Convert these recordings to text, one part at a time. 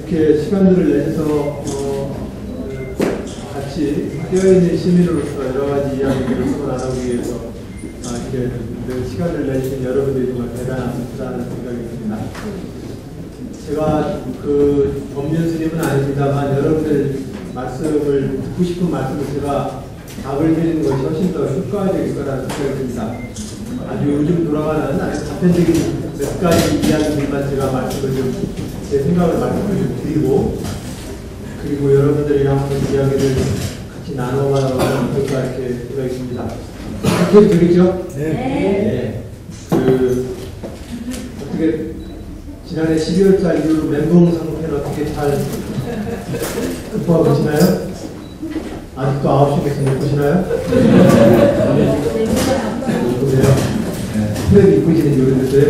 이렇게 시간들을 내서 같이 깨어있는 시민으로서 여러 가지 이야기들을 서로 나누기 위해서 이렇게 시간을 내주신 여러분들이 정말 대단하다는 생각이 듭니다. 제가 그 법륜 스님은 아닙니다만 여러분들 말씀을 듣고 싶은 말씀을 제가 답을 드리는 것이 훨씬 더 효과적일 거라는 생각이 듭니다. 아주 요즘 돌아가는 아주 단편적인 몇 가지 이야기들만 제가 말씀을 좀 제 생각을 말씀을 좀 드리고 그리고 여러분들이랑 한번 이야기를 같이 나눠봐도 어떨까 이렇게 생각이 듭니다. 그렇게 되겠죠? 네. 어떻게 지난해 12월달 이후로 멘붕 상태는 어떻게 잘 극복하고 계시나요? 아직도 9시에서 못 보시나요? 보세요. 스프레드 입고 계시는 요리인데요.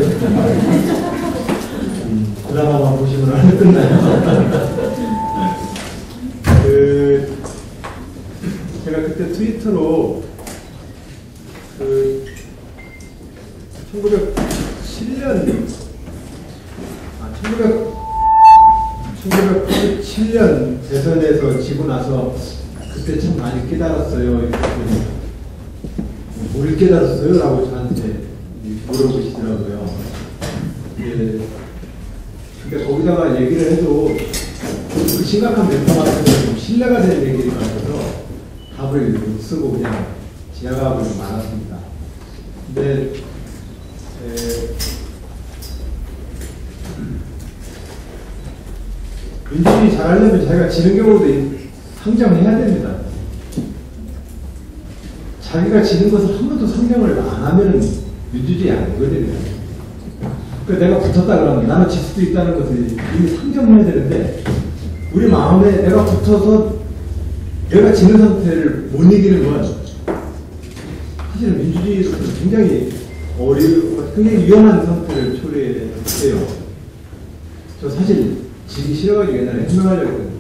드라마만 보시면 오늘 끝나요. 제가 그때 트위터로 1987년 대선에서 지고 나서 그때 참 많이 깨달았어요. 뭘 깨달았어요? 라고 저한테 물어보시더라고요. 그러니까 거기다가 얘기를 해도 그 심각한 멘토한테는 좀 신뢰가 되는 얘기를 가져서 답을 못 쓰고 그냥 지나가고 좀 많았습니다. 근데 민주주의 잘하려면 자기가 지는 경우도 상정해야 됩니다. 자기가 지는 것을 한 번도 상정을 안 하면 민주주의 아니거든요. 그러니까 내가 붙었다 그러면 나는 질 수도 있다는 것을 이미 상정해야 되는데 우리 마음에 내가 붙어서 내가 지는 상태를 못 이기는 건 사실은 민주주의로서 굉장히 굉장히 위험한 상태를 초래해요. 저 사실 지기 싫어가지고 옛날에 해명하려고 했거든요.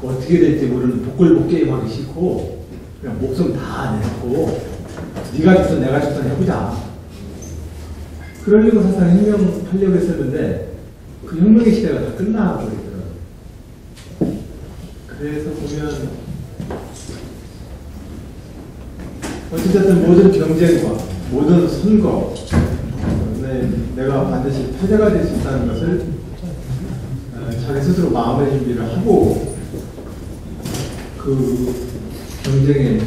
어떻게 될지 모르는 복골복 게임 하기 싫고 그냥 목숨 다 내놓고 네가 죽든 내가 죽든 해보자. 그러려고 사실상 혁명하려고 했었는데 그 혁명의 시대가 다 끝나버리더라고요. 그래서 보면 어쨌든 모든 경쟁과 모든 선거 내가 반드시 패배가 될 수 있다는 것을 자기 스스로 마음의 준비를 하고 그 경쟁에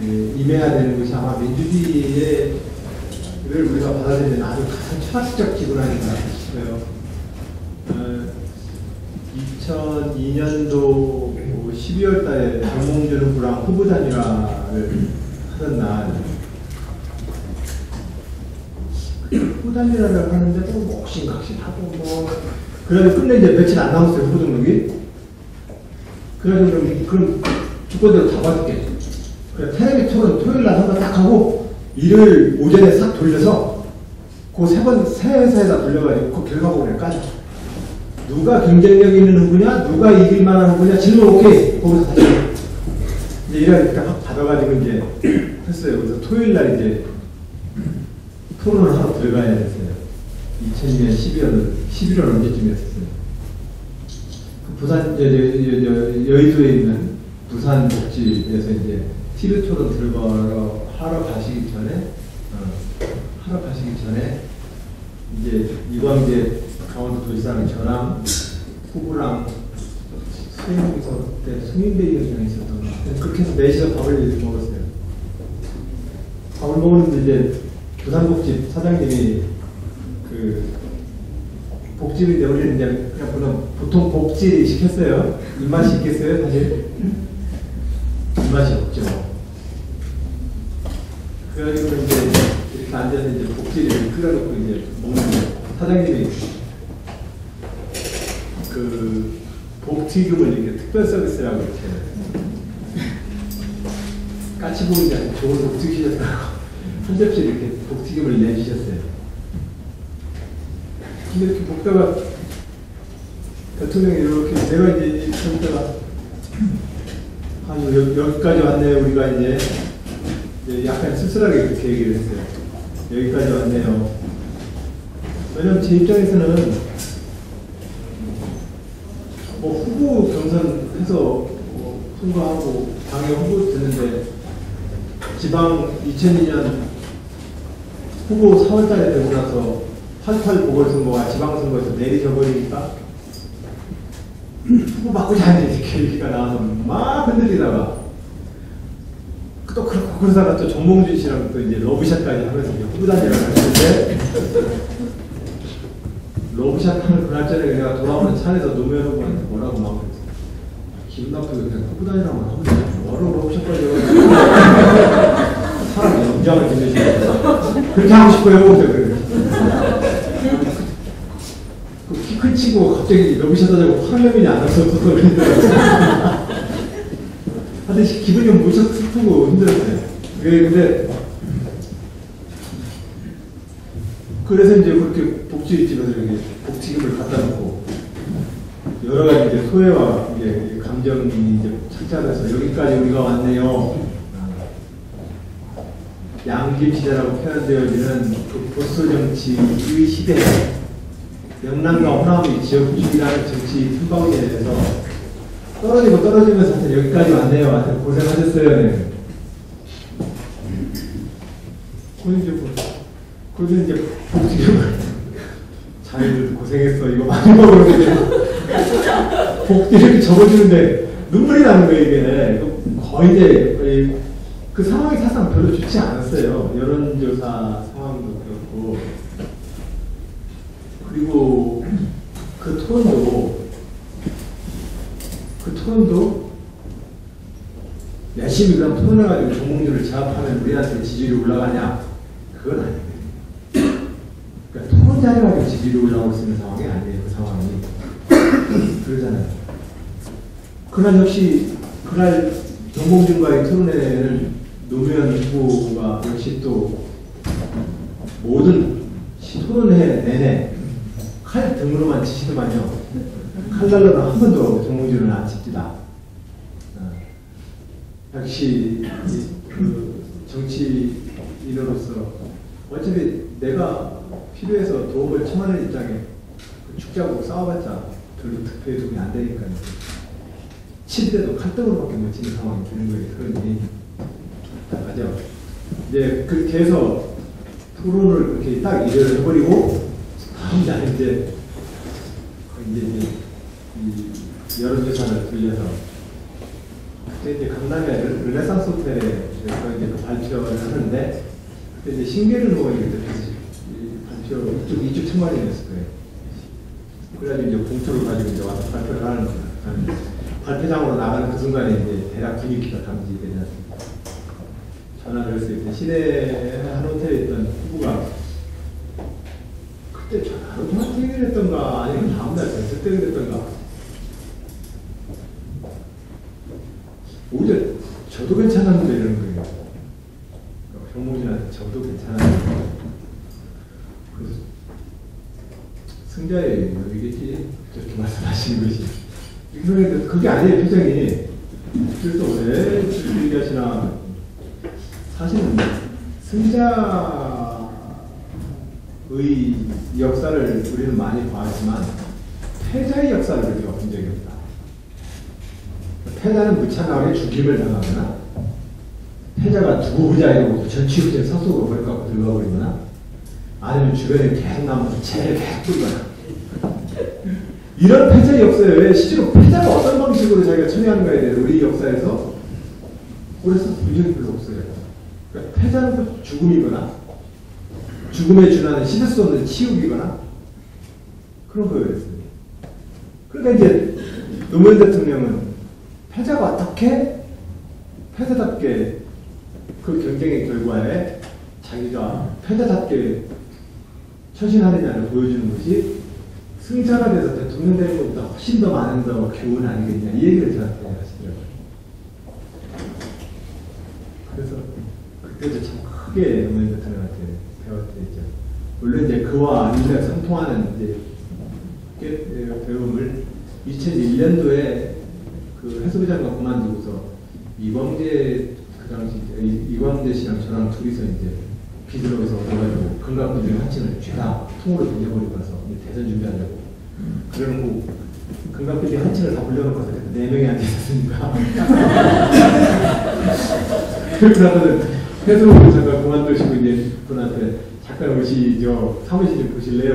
임해야 되는 것이 아마 민주주의를 우리가 받아들이는 아주 가장 철학적 기본아닌가 싶어요. 2002년도 12월 달에 정몽준 후보랑 후보 단일화를 하던 날 후보 단일화를 하는데도 옥신각신하고 그래서 끝내 이제 며칠 안 남았어요. 후보 등록이. 그래서 그럼 주권대로 다 받을게. 그래 텔레비 토론 토요일 날 한번 딱 하고 일요일 오전에 싹 돌려서 그 세 회사에다 돌려가지고 그 결과보고를 까자. 누가 경쟁력 있는 후보냐, 누가 이길 만한 후보냐, 질문 오케이. 거기서 다시 이제 이렇게 확 받아가지고 이제 했어요. 그래서 토요일 날 이제 토론을 하러 들어가야 됐어요. 2002년 11월 언제쯤이었어요. 그 부산 여의도에 있는 부산 복지에서 이제 TV 토론 하러 가시기 전에 이제 이광재 강원도도지사랑 저랑 후보랑 승인대 위원장이 있었던 것 같아요. 그렇게 해서 4시간 밥을 먹었어요. 밥을 먹었는데 이제 부산복지 사장님이 그 복지인데 우리는 이제 그냥 보통 복지 시켰어요. 입맛이 있겠어요, 사실? 입맛이 없죠. 그래가지고 이제 이렇게 앉아서 이제 복지를 끓여놓고 이제 먹는데 사장님이 그 복지금을 이렇게 특별 서비스라고 이렇게 까치 보는 게 아니고 좋은 복지 주셨다고 한 접시 이렇게 복지금을 내주셨어요. 근데 이렇게 먹다가 대통령이 이렇게 내가 이제 먹다가 여기까지 왔네요. 우리가 이제 약간 쓸쓸하게 이렇게 얘기를 했어요. 여기까지 왔네요. 왜냐면 제 입장에서는 후보 경선해서 통과하고 당에 후보 되는데 지방 2002년 후보 4월달에 되고 나서 88 보궐선거와 지방선거에서 내리져버리니까 후보 바꾸자 이렇게 얘기가 나와서 막 흔들리다가 또 그러다가 또 정몽준 씨랑 또 이제 러브샷까지 하면서 이제 후보단이라고 했는데 러브샷 하는 그날짜에 내가 돌아오는 차에서 노무현 후보한테 뭐라고 막 그랬어. 기분 나쁘게 그냥 후보단이라고 하면 돼. 뭐라고 러브샷까지 해가지고 사람 연장을 지내시고 그렇게 하고 싶어요. 그래. 키 큰 친구 갑자기 러브샷 하자고 화면이 안 왔어서 그러니까 하여튼 기분이 무척 슬프고 힘들었어요. 근데 그래서 이제 그렇게 복지집에서 이렇게 복지금을 갖다 놓고 여러 가지 이제 소외와 이제 감정이 이제 착잡해서 여기까지 우리가 왔네요. 양김 시대라고 표현되어지는 그 보수 정치의 시대, 명랑과 호남의 지역주의라는 정치 틈바구니에 대해서 떨어지고 떨어지면서 하여튼 여기까지 왔네요. 하여튼 고생하셨어요. 네. 그래서 이제 복지금을 자기들 고생했어. 이거 많이 먹었는데 복지 이렇게 적어주는데 눈물이 나는 거예요. 이게 거의 이제 그 상황이 사실상 별로 좋지 않았어요. 여론조사 상황도 그렇고 그리고 그 톤도 열심히 그냥 토론해가지고 정몽준을 제압하면 우리한테 지지율이 올라가냐? 그건 아니에요. 그러니까 토론 잘해가지고 지지율이 올라오고 있는 상황이 아니에요. 그 상황이. 그러잖아요. 그날 역시 그날 정몽준과의 토론회를 노무현 후보가 역시 또 모든 토론회 내내 칼 등으로만 치시더만요. 칼날로는 한 번도 정몽준은 안 칩니다. 역시 그 정치인으로서 어차피 내가 필요해서 도움을 청하는 입장에 그 죽자고 싸워봤자 별로 득표에 도움이 안 되니까요. 칠 때도 칼등으로밖에 못 치는 상황이 되는 거예요. 그러니 맞죠? 이제 그렇게 해서 토론을 그렇게 딱 이래를 해버리고 다음 날에 이제 이 여론조사를 돌려서 그때 이제 강남의 르네상스 호텔에서 이제 발표를 하는데 그때 이제 신계를 모으는 게 발표 이쪽 청관이었을 거예요. 그래가지고 이제 봉투를 가지고 이제 와서 발표를 하는 거예요. 발표장으로 나가는 그 순간에 이제 대략 분위기가 감지되지 않습니까? 전화를 했을 때 시내 한 호텔에 있던 후보가 그때 전화로 저한테 얘기를 했던가 아니면 다음날 됐을 때 그랬던가 오히려 저도 괜찮았는데 이러는 거예요. 정몽준한테 저도 괜찮았는데 그래서 승자의 여기겠지 저렇게 말씀하시는 것이 그런데 그게 아니에요. 표정이. 그래서 왜 그렇게 얘기하시나 사실은 승자의 역사를 우리는 많이 봐왔지만 패자의 역사를 우리가 본 적이 없다. 패자는 무참하게 죽임을 당하거나 패자가 두고 보자 이러고 전치욕제 서속으로 머리 깎고 들어가 버리거나 아니면 주변에 계속 남아서 죄를 계속 뿌리거나 이런 패자의 역사에 실제로 패자가 어떤 방식으로 자기가 처리하는가에 대해서 우리 역사에서 그래서 분명히 별로 없어요. 그러니까 패자는 죽음이거나 죽음에 준하는 씻을 수 없는 치욕이거나 그런 거였어요. 그러니까 이제 노무현 대통령은 패자가 어떻게 패자답게 그 경쟁의 결과에 자기가 패자답게 처신하느냐를 보여주는 것이 승자가 돼서 대통령 되는 것보다 훨씬 더 많은 더 교훈 아니겠냐 이 얘기를 저한테 하시더라고요. 그래서 그때도 참 크게 노무현 대통령한테 배웠죠. 물론 이제 그와 인생 상통하는 이제 배움을 2001년도에 그 해수부 장관 그만두고서 이광재 그 당시 이광재 씨랑 저랑 둘이서 이제 비드로에서 얻어가지고 건강분들 한층을 죄다 통으로 돌려버리고 나서 대선 준비하려고 그러는 거 금강필이 한 층을 다 불려놓고 4명이 앉아있었으니까. 그렇게 나서는 해수부 잠깐 그만두시고 이제 분한테 잠깐 오시죠. 사무실 좀 보실래요?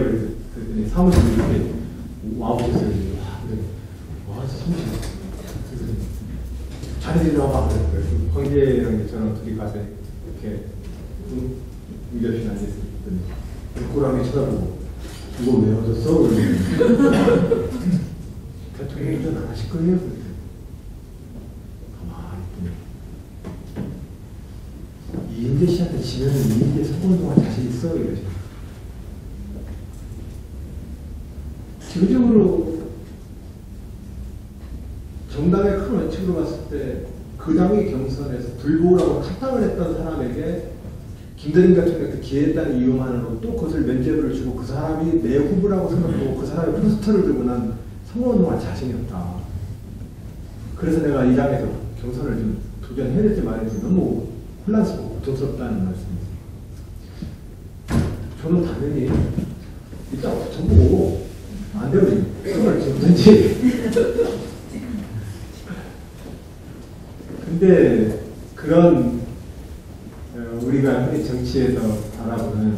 그랬더니 사무실에 이렇게 와보셨어요. 와, 사무실. 자리들이 와봐. 황제랑 저랑 둘이 가서 이렇게 의자실에 앉아있었더니 고랑이 쳐다보고 이거 왜 얻었어? 대통령이 운전 안 하실 거예요? 가만히 있더니 이인재 씨한테 지면은 이인재 선거운동할 자신 있어? 이러죠. 기본적으로 정당의 큰 원칙으로 봤을 때 그 당의 경선에서 불보라고 탈당을 했던 사람에게 김대중 대통령이 그 기회했다는 이유만으로 또 그것을 면죄부를 주고 그 사람이 내 후보라고 생각하고 그 사람의 포스터를 들고 난 선거운동할 자신이 없다. 그래서 내가 이 당에서 경선을 좀 도전해야 될지 말아야 될지 너무 혼란스럽고 고통스럽다는 말씀입니다. 저는 당연히 일단 정보고 안 되면 그걸 주든지. 근데 그런 우리가 흔히 정치에서 바라보는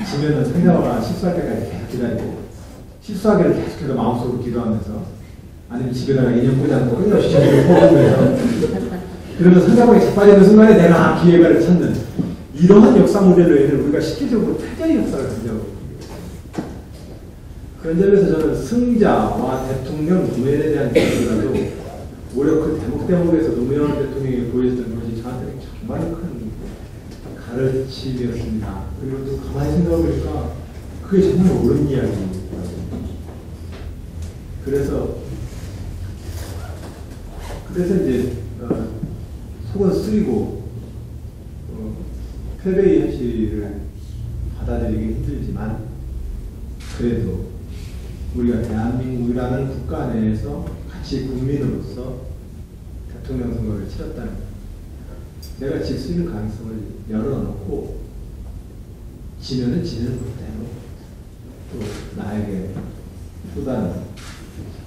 지면은 상대방가 실수할 때까지 계속 기다리고 실수하기를 계속해서 마음속으로 기도하면서 아니면 집에다가 인형 꽂아놓고 끊임없이 저기를 뽑으면서 그러면 상대방이 자빠지는 순간에 내가 기회를 찾는 이러한 역사 모델을 우리가 실질적으로 패전의 역사를 가져오고 그런 점에서 저는 승자와 대통령 노무현에 대한 기억이라도 오히려 그 대목에서 노무현 대통령이 보여줬던 것이 저한테는 정말 큰 가르침이었습니다. 그리고 또 가만히 생각해보니까 그게 정말 옳은 이야기입니다. 그래서 이제 속은 쓰리고 패배의 현실을 받아들이기 힘들지만 그래도 우리가 대한민국이라는 국가 내에서 같이 국민으로서 대통령 선거를 치렀다는 내가 질 수 있는 가능성을 열어놓고 지면은 지는 것대로 또 나에게 쏟아는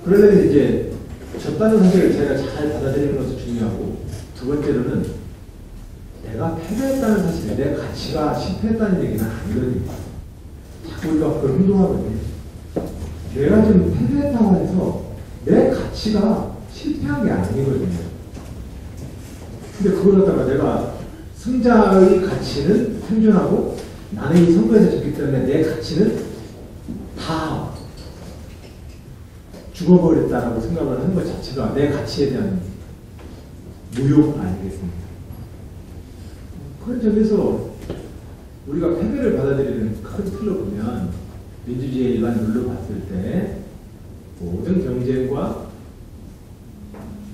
그러려면 이제 졌다는 사실을 제가 잘 받아들이는 것도 중요하고 두 번째로는 내가 패배했다는 사실, 내 가치가 실패했다는 얘기는 아니거든요. 자꾸 우리가 그걸 행동하거든요. 내가 좀 패배했다고 해서 내 가치가 실패한 게 아니거든요. 근데 그걸 갖다가 내가 승자의 가치는 생존하고 나는 이 선거에서 졌기 때문에 내 가치는 다 죽어버렸다라고 생각을 하는 것 자체가 내 가치에 대한 무욕 아니겠습니까? 그런 점에서 우리가 패배를 받아들이는 큰 틀로 보면 민주주의의 일반 룰로 봤을 때 모든 경쟁과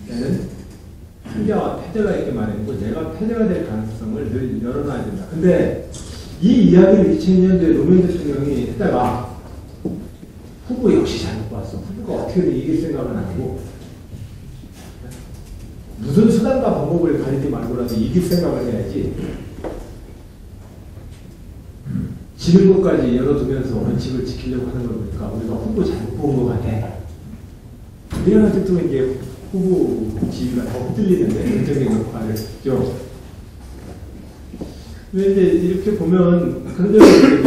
때는 승자와 패배가 있게 마련이고 내가 패배가 될 가능성을 늘 열어놔야 된다. 근데 이 이야기를 2002년도에 노무현 대통령이 했다가 후보 역시 잘못 봤어. 후보가 어떻게든 이길 생각은 아니고 무슨 수단과 방법을 가리지 말고라도 이길 생각을 해야지 지는 것까지 열어두면서 원칙을 지키려고 하는 걸 보니까 우리가 후보 잘못 본 것 같아. 이런 아직도 이제 후보 지위가 더 흔들리는데 긍정적인 역할을 했죠. 근데 이렇게 보면 그런데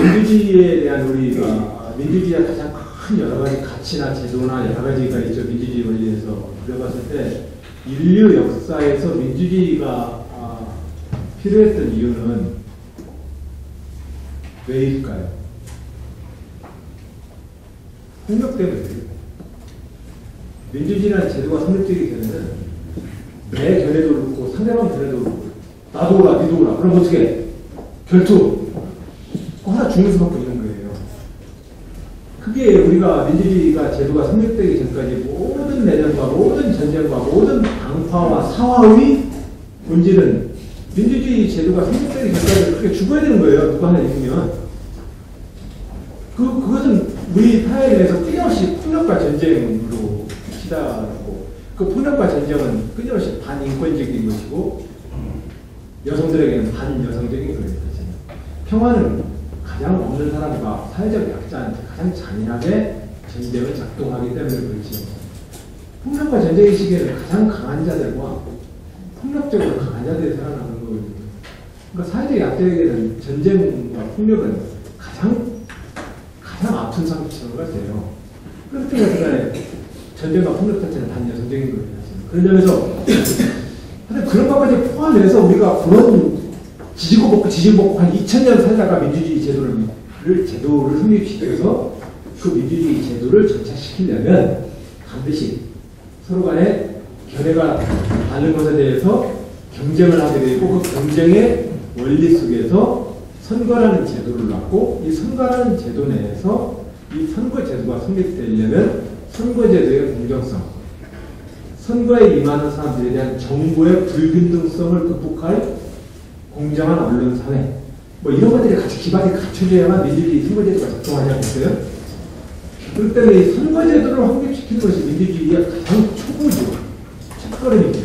민주주의에 대한 우리가 민주주의가 가장 큰 여러 가지 가치나 제도나 여러 가지가 있죠. 민주주의 원리에서 그려봤을 때 인류 역사에서 민주주의가 필요했던 이유는 왜일까요? 폭력 때문이에요. 민주주의라는 제도가 성립되게 되면 내 견해도 그렇고 상대방 견해도 그렇고 나도 오라 니도 오라 그럼 어떻게 해? 결투 하나 죽는 수밖에 없는 거예요. 그게 우리가 민주주의가 제도가 성립되기 전까지 모든 내전과 모든 전쟁과 모든 당파와 사화의 본질은 민주주의 제도가 성립되기 전까지 그렇게 죽어야 되는 거예요. 누가 하나 이기면 그것은 우리 사회에 대해서 끊임없이 폭력과 전쟁으로 시달하고 그 폭력과 전쟁은 끊임없이 반인권적인 것이고 여성들에게는 반여성적인 것이거든요. 평화는 가장 없는 사람과 사회적 약자한테 가장 잔인하게 전쟁은 작동하기 때문에 그렇지요. 폭력과 전쟁의 시기에는 가장 강한 자들과 폭력적으로 강한 자들이 살아나는 거거든요. 그러니까 사회적 약자에게는 전쟁과 폭력은 가장 아픈 상처가 돼요. 그렇기 때문에 전쟁과 폭력 자체는 반여성적인 거예요. 그런 점에서 그런 것까지 포함해서 우리가 그런 지지고 볶고 한 2000년 살다가 민주주의 제도를 확립시켜서 그 민주주의 제도를 정착시키려면 반드시 서로 간에 견해가 다른 것에 대해서 경쟁을 하게 되고 그 경쟁의 원리 속에서 선거라는 제도를 놨고 이 선거라는 제도 내에서 이 선거 제도가 성립되려면 선거 제도의 공정성, 선거에 임하는 사람들에 대한 정부의 불균등성을 극복할 공정한 언론 사회, 뭐 이런 것들이 같이 기반이 갖춰져야만 민주주의 선거제도가 작동하지 않겠어요? 그렇기 때문에 이 선거제도를 확립시키는 것이 민주주의의 가장 초보죠. 첫걸음이죠.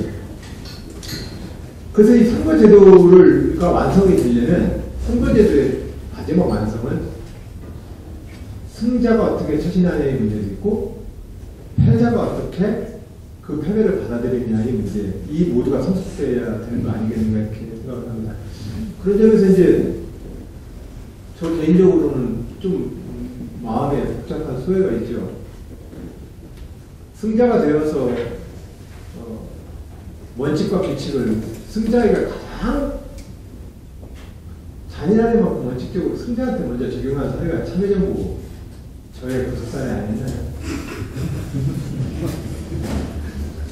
그래서 이 선거제도가 완성이 되려면 선거제도의 마지막 완성은 승자가 어떻게 처신하느냐의 문제도 있고 패자가 어떻게 그 패배를 받아들이느냐의 문제, 이 모두가 성숙돼야 되는 거 아니겠는가 이렇게 생각을 합니다. 그런 점에서 이제 저 개인적으로는 좀 마음에 복잡한 소외가 있죠. 승자가 되어서 원칙과 규칙을 승자에게 가장 잔인할 만큼 원칙적으로 승자한테 먼저 적용한 사례가 참여정부 저의 교섭 사례 아니잖아요.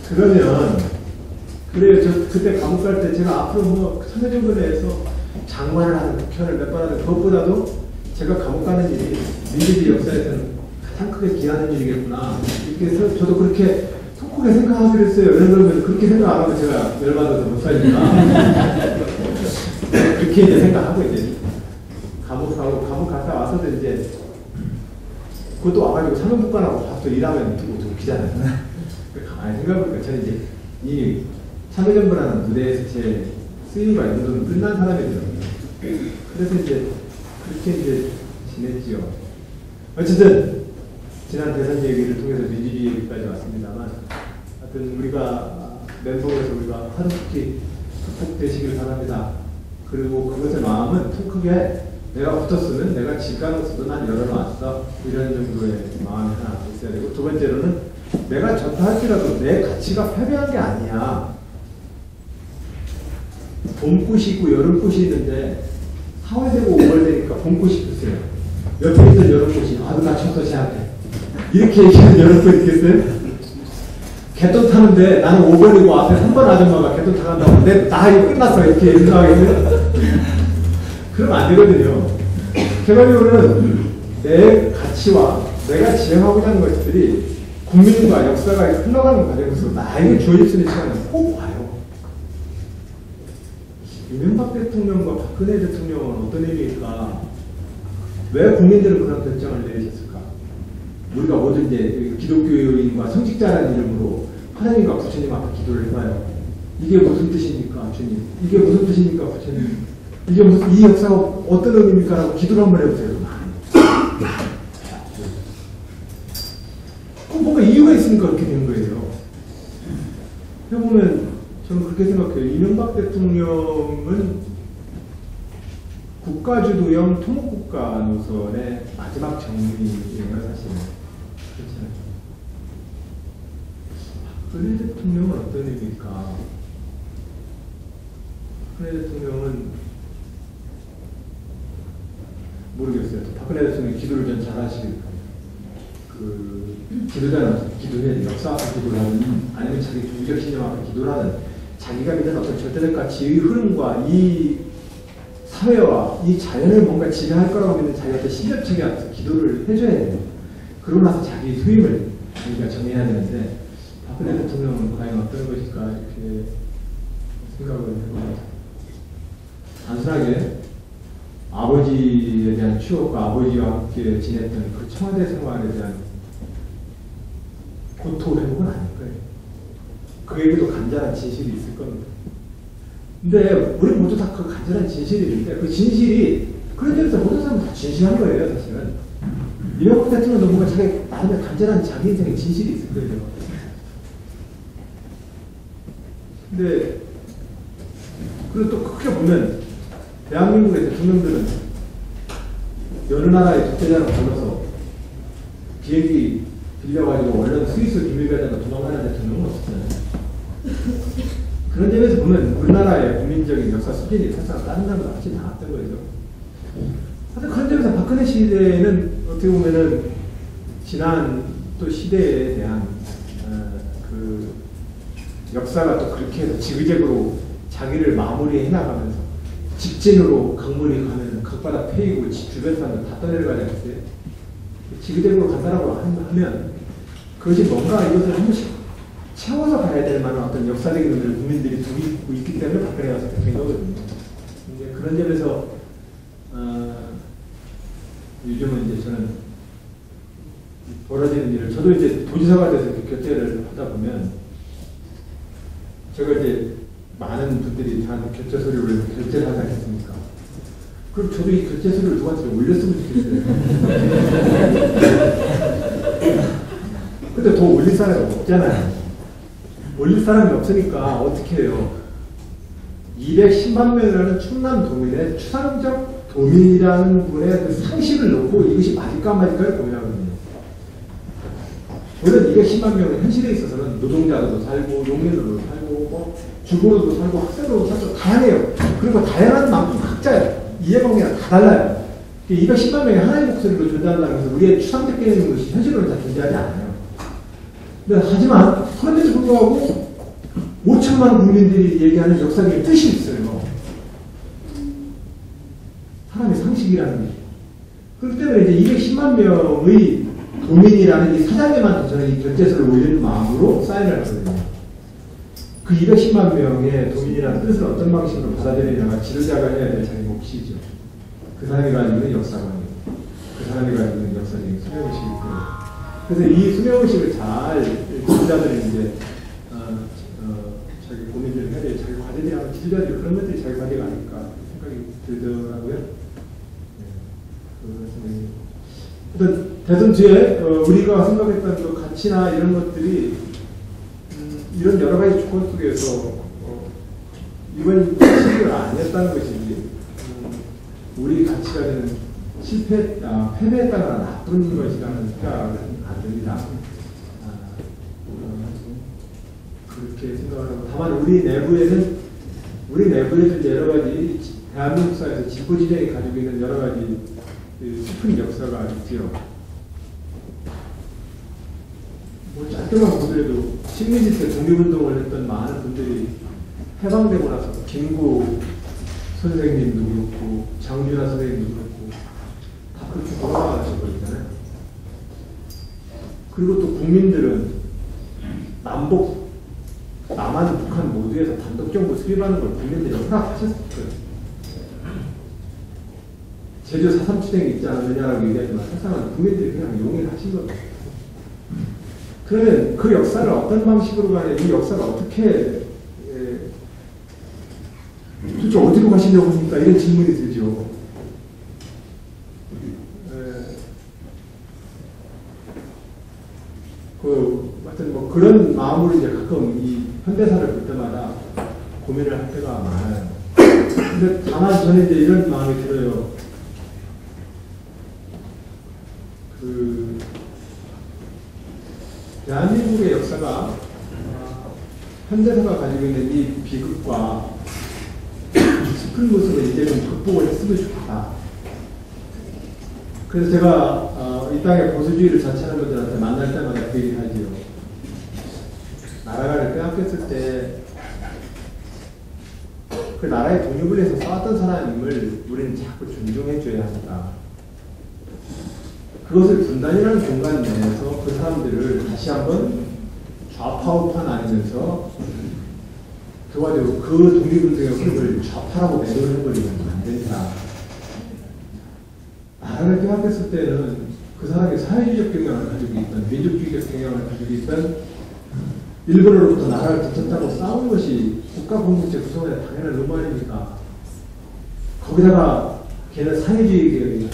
그러면 그래요. 저 그때 감옥 갈 때 제가 앞으로 뭐 참여정부 내에서 장관을 하는 국회의원을 몇 번 하는 그것보다도 제가 감옥 가는 일이 민주주의 역사에서는 가장 크게 기하는 일이겠구나. 이렇게 해서 저도 그렇게 속 크게 생각하기로 했어요. 왜냐면 그렇게 생각 안 하면 제가 열받아서 못 살니까. 그렇게 이제 생각하고 이제 감옥 갔다 와서도 이제 그것도 와가지고 사면복관하고 밥도 일하면 좀 웃기잖아요. 가만히 생각해보니까 저는 이제 이 참여정부라는 무대에서 제 쓰임과 연도는 끝난 사람이더라고요. 그래서 이제 그렇게 이제 지냈지요. 어쨌든 지난 대선 얘기를 통해서 민주주의 얘기까지 왔습니다만, 하여튼 우리가 멘붕에서 우리가 하루속히 극복되시길 바랍니다. 그리고 그것의 마음은 통 크게 내가 붙었으면 내가 질 가능성도 난 열어놨어, 이런 정도의 마음이 하나 있어야 되고, 두 번째로는 내가 졌다 할지라도 내 가치가 패배한 게 아니야. 봄꽃이 있고 여름꽃이 있는데 4월 되고 5월 되니까 봄꽃이 피세요. 옆에 있던 여름꽃이 아주 나 쳤어 쟤한테 이렇게 얘기하는 여름꽃 있겠어요? 개똥 타는데 나는 5번이고 앞에 3번 아줌마가 개똥 타간다고 나 이거 끝났어 이렇게 생각하겠어요? 그러면 안 되거든요. 결과적으로는 내 가치와 내가 지향하고자 하는 것들이 국민과 역사가 흘러가는 과정에서 나에게 주어질 수 있는 시간은 꼭 와요. 이명박 대통령과 박근혜 대통령은 어떤 의미일까? 왜 국민들은 그런 결정을 내리셨을까? 우리가 모두 이제 기독교인과 성직자라는 이름으로 하나님과 부처님 앞에 기도를 해봐요. 이게 무슨 뜻입니까, 주님? 이게 무슨 뜻입니까, 부처님? 이게 무슨, 이 역사가 어떤 의미입니까? 라고 기도를 한번 해보세요. 뭔가 이유가 있으니까 그렇게 된 거예요. 해보면 저는 그렇게 생각해요. 이명박 대통령은 국가주도형 토목국가 노선의 마지막 정리예요, 사실은. 그렇잖아요. 박근혜 대통령은 어떤 의미일까? 박근혜 대통령은 모르겠어요. 박근혜 대통령이 기도를 좀 잘하시니까. 기도자는 기도해야 돼. 역사 앞에 기도를 하든 아니면 자기 종교적 신념 앞에 기도를 하든 자기가 믿는 어떤 절대적 가치의 흐름과 이 사회와 이 자연을 뭔가 지배할 거라고 믿는 자기 어떤 신념책에 앞서 기도를 해줘야 돼요. 그러고 나서 자기 소임을 자기가 정해야 되는데 박근혜 대통령은 과연 어떤 것일까 이렇게 생각을 해봅니다. 단순하게 아버지에 대한 추억과 아버지와 함께 지냈던 그 청와대 생활에 대한 고통 회복은 아닐 거예요. 그에게도 간절한 진실이 있을 겁니다. 근데 우리 모두 다 그 간절한 진실이 있는데 그 진실이 그런 점에서 모든 사람은 다 진실한 거예요, 사실은. 이명박 대통령도 뭔가 자기 나름의 간절한 자기 인생의 진실이 있을 거예요. 근데 그리고 또 크게 보면 대한민국의 대통령들은 여러 나라의 독재자를 불러서 비행기 빌려가지고 원래 스위스 비밀가다가 도망가는 대통령은 없었잖아요. 그런 점에서 보면 우리나라의 국민적인 역사 수준이 사실상 다른 나라보다 훨씬 나았던 거죠. 하여튼 그런 점에서 박근혜 시대는 어떻게 보면은 지난 또 시대에 대한 그 역사가 또 그렇게 해서 지그재그로 자기를 마무리해 나가면서 직진으로 강물이 가면 강바닥 패이고 주변 사람들 다 떠내려가지 않겠어요? 지그재그로 간다라고 하면 그것이 뭔가 이것을 한 번씩 채워서 가야 될 만한 어떤 역사적인 의미를 국민들이 두고 있기 때문에 박근혜가 된 거거든요. 이제 그런 점에서 요즘은 이제 저는 벌어지는 일을 저도 이제 도지사가 돼서 이렇게 교체를 하다 보면 제가 이제 많은 분들이 저한테 교체 서류를 교체를 하지 않겠습니까? 그럼 저도 이 교체 서류를 누구한테 올렸으면 좋겠어요. 근데 더 올릴 사람이 없잖아요. 올릴 사람이 없으니까 어떻게 해요? 210만 명이라는 충남 도민의 추상적 도민이라는 분의 그 상식을 놓고 이것이 맞을까 말까를 고민하거든요. 물론 210만 명은 현실에 있어서는 노동자로도 살고 농민으로도 살고 뭐 주부로도 살고 학생으로도 살고 다양해요. 그리고 다양한 만큼 각자 이해관계가 다 달라요. 210만 명이 하나의 목소리로 존재한다는 것은 우리의 추상적 개념인 것이 현실로는 다 존재하지 않아요. 근데 하지만 그런데도 불구하고 5천만 국민들이 얘기하는 역사적인 뜻이 있어요. 사람의 상식이라는 게. 그렇기 때문에 이제 210만 명의 도민이라는 이 사장님한테 저는 이 결제서를 올리는 마음으로 사인을 하거든요. 그 210만 명의 도민이라는 뜻을 어떤 방식으로 받아들이냐가 지도자가 해야 될 자기 몫이죠. 그 사람이 가지고 있는 역사관이고, 그 사람이 가지고 있는 역사적인 수명의식일 거예요. 그래서 이 수명의식을 잘 지도자들이 이제 자기 고민들을 해야 돼. 자기 과제들이 아마 지도자들이 그런 것들이 자기 과제가 아닐까 생각이 들더라고요. 일단 대선 뒤에 우리가 생각했던 그 가치나 이런 것들이 이런 여러 가지 조건 속에서 이번 실패가 아니었다는 것이지 우리 가치가 되는 패배했다거나 나쁜 것이라는 생각은 안 듭니다. 그렇게 생각을 하고 다만 우리 내부에도 이제 여러 가지 대한민국 사회에서 진보진영이 가지고 있는 여러 가지 슬픈 역사가 있지요. 뭐 짧게만 보더라도 식민지 때 독립운동을 했던 많은 분들이 해방되고 나서 김구 선생님도 그렇고 장준하 선생님도 그렇고 다 그렇게 돌아가셔버리잖아요. 그리고 또 국민들은 남한, 북한 모두에서 단독정부 수립하는 걸 국민들이 허락하셨을 거예요. 제주 4.3 투쟁이 있지 않느냐라고 얘기하지만 사실은 국민들이 그냥 용인하신 거예요. 그러면 그 역사를 어떤 방식으로 가냐, 이 역사를 어떻게 도대체 어디로 가시려고 합니까? 이런 질문이 들죠. 하여튼 뭐 그런 마음으로 이제 가끔 이 현대사를 볼 때마다 고민을 할 때가 많아요. 근데 다만 저는 이제 이런 마음이 들어요. 대한민국의 역사가 현대사가 가지고 있는 이 비극과 슬픈 모습을 이제는 극복을 했으면 좋겠다. 그래서 제가 이 땅의 보수주의를 자처하는 분들한테 만날 때마다 그 얘기를 하지요. 나라를 빼앗겼을 때 그 나라의 독립을 위해서 싸웠던 사람임을 우리는 자꾸 존중해줘야 한다. 그것을 분단이라는 공간 내에서 그 사람들을 다시 한번 좌파우파 나누면서 그 와중에 그 독립운동의 흐름을 좌파라고 매도를 해버리면 안 된다. 나라를 빼앗겼을 때는 그 사람이 사회주의적 경향을 가지고 있던 민족주의적 경향을 가지고 있던 일본으로부터 나라를 붙였다고 싸운 것이 국가공동체 구성원의 당연한 의무 아닙니까? 거기다가 걔는 사회주의 계열이야.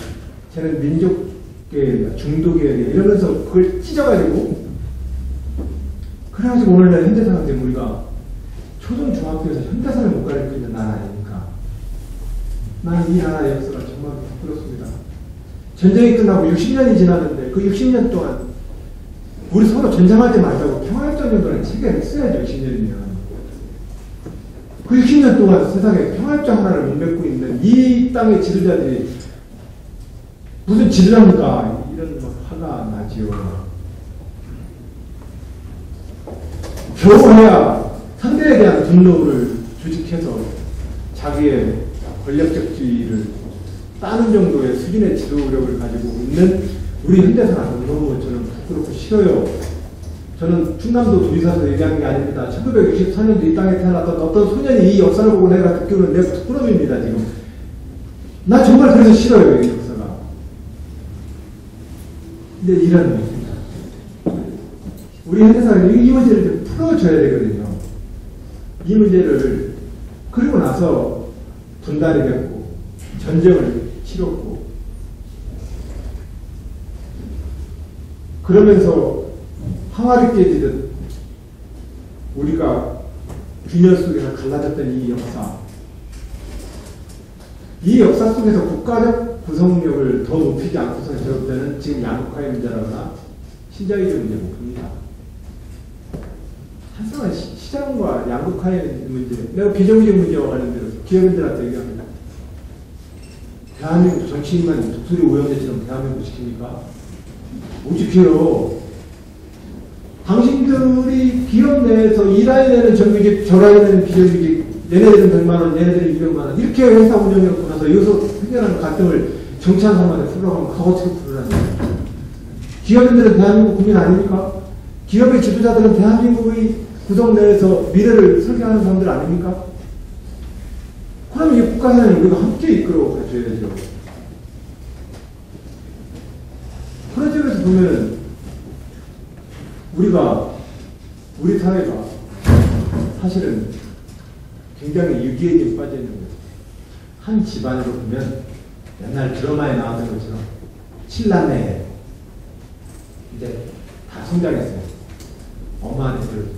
걔는 민족 중도계열이야 이러면서 그걸 찢어가지고 그래가지고 오늘날 현대사한테 우리가 초등 중학교에서 현대사를 못 가르치는 나라 아닙니까? 난 이 나라의 역사가 정말 부끄럽습니다. 전쟁이 끝나고 60년이 지났는데 그 60년 동안 우리 서로 전쟁하지 말자고 평화협정정도는 체결했어야죠. 60년이면. 그 60년 동안 세상에 평화협정 하나를 못 맺고 있는 이 땅의 지도자들이 무슨 지도자입니까? 이런 화가 나지요. 겨우 해야 상대에 대한 분노를 조직해서 자기의 권력적 지위를 따는 정도의 수준의 지도력을 가지고 있는 우리 현대사는 너무 저는 부끄럽고 싫어요. 저는 충남도 도지사에서 얘기하는 게 아닙니다. 1964년도 이 땅에 태어났던 어떤 소년이 이 역사를 보고 내가 듣기로는 내 부끄러움입니다. 지금. 나 정말 그래서 싫어요. 이 역사가. 근데 이런 문제입니다. 우리 현대사가 이 문제를 좀 풀어줘야 되거든요. 이 문제를 그리고 나서 분단이 됐고 전쟁을 치렀고 그러면서 항아리 깨지듯 우리가 균열 속에서 갈라졌던 이 역사 속에서 국가적 구성력을 더 높이지 않고서 제가 볼 때는 지금 양극화의 문제라거나 신자유주의 문제가 봅니다. 한상은 시장과 양극화의 문제, 내가 비정규직 문제와 관련돼서 기업인들한테 얘기합니다. 대한민국 정치인만 독수리 오염제처럼 대한민국 지킵니까? 못 지켜요. 당신들이 기업 내에서 일하야 되는 정규직, 절하야 되는 비정규직, 얘네들은 100만원, 얘네들은 200만원, 이렇게 회사 운영을 끊어서 여기서 생겨나는 갈등을 정치한 사람한테 풀어가면 그거 어떻게 풀어라는 거예요? 기업인들은 대한민국 국민 아닙니까? 기업의 지도자들은 대한민국의 구성 내에서 미래를 설계하는 사람들 아닙니까? 그럼 이 국가사는 우리가 함께 이끌어 가줘야 되죠. 그런 점에서 보면은 우리 사회가 사실은 굉장히 유기에 빠져 있는 거예요. 한 집안으로 보면 옛날 드라마에 나왔던 것처럼 7남매 이제 다 성장했어요. 엄마한테 그러죠.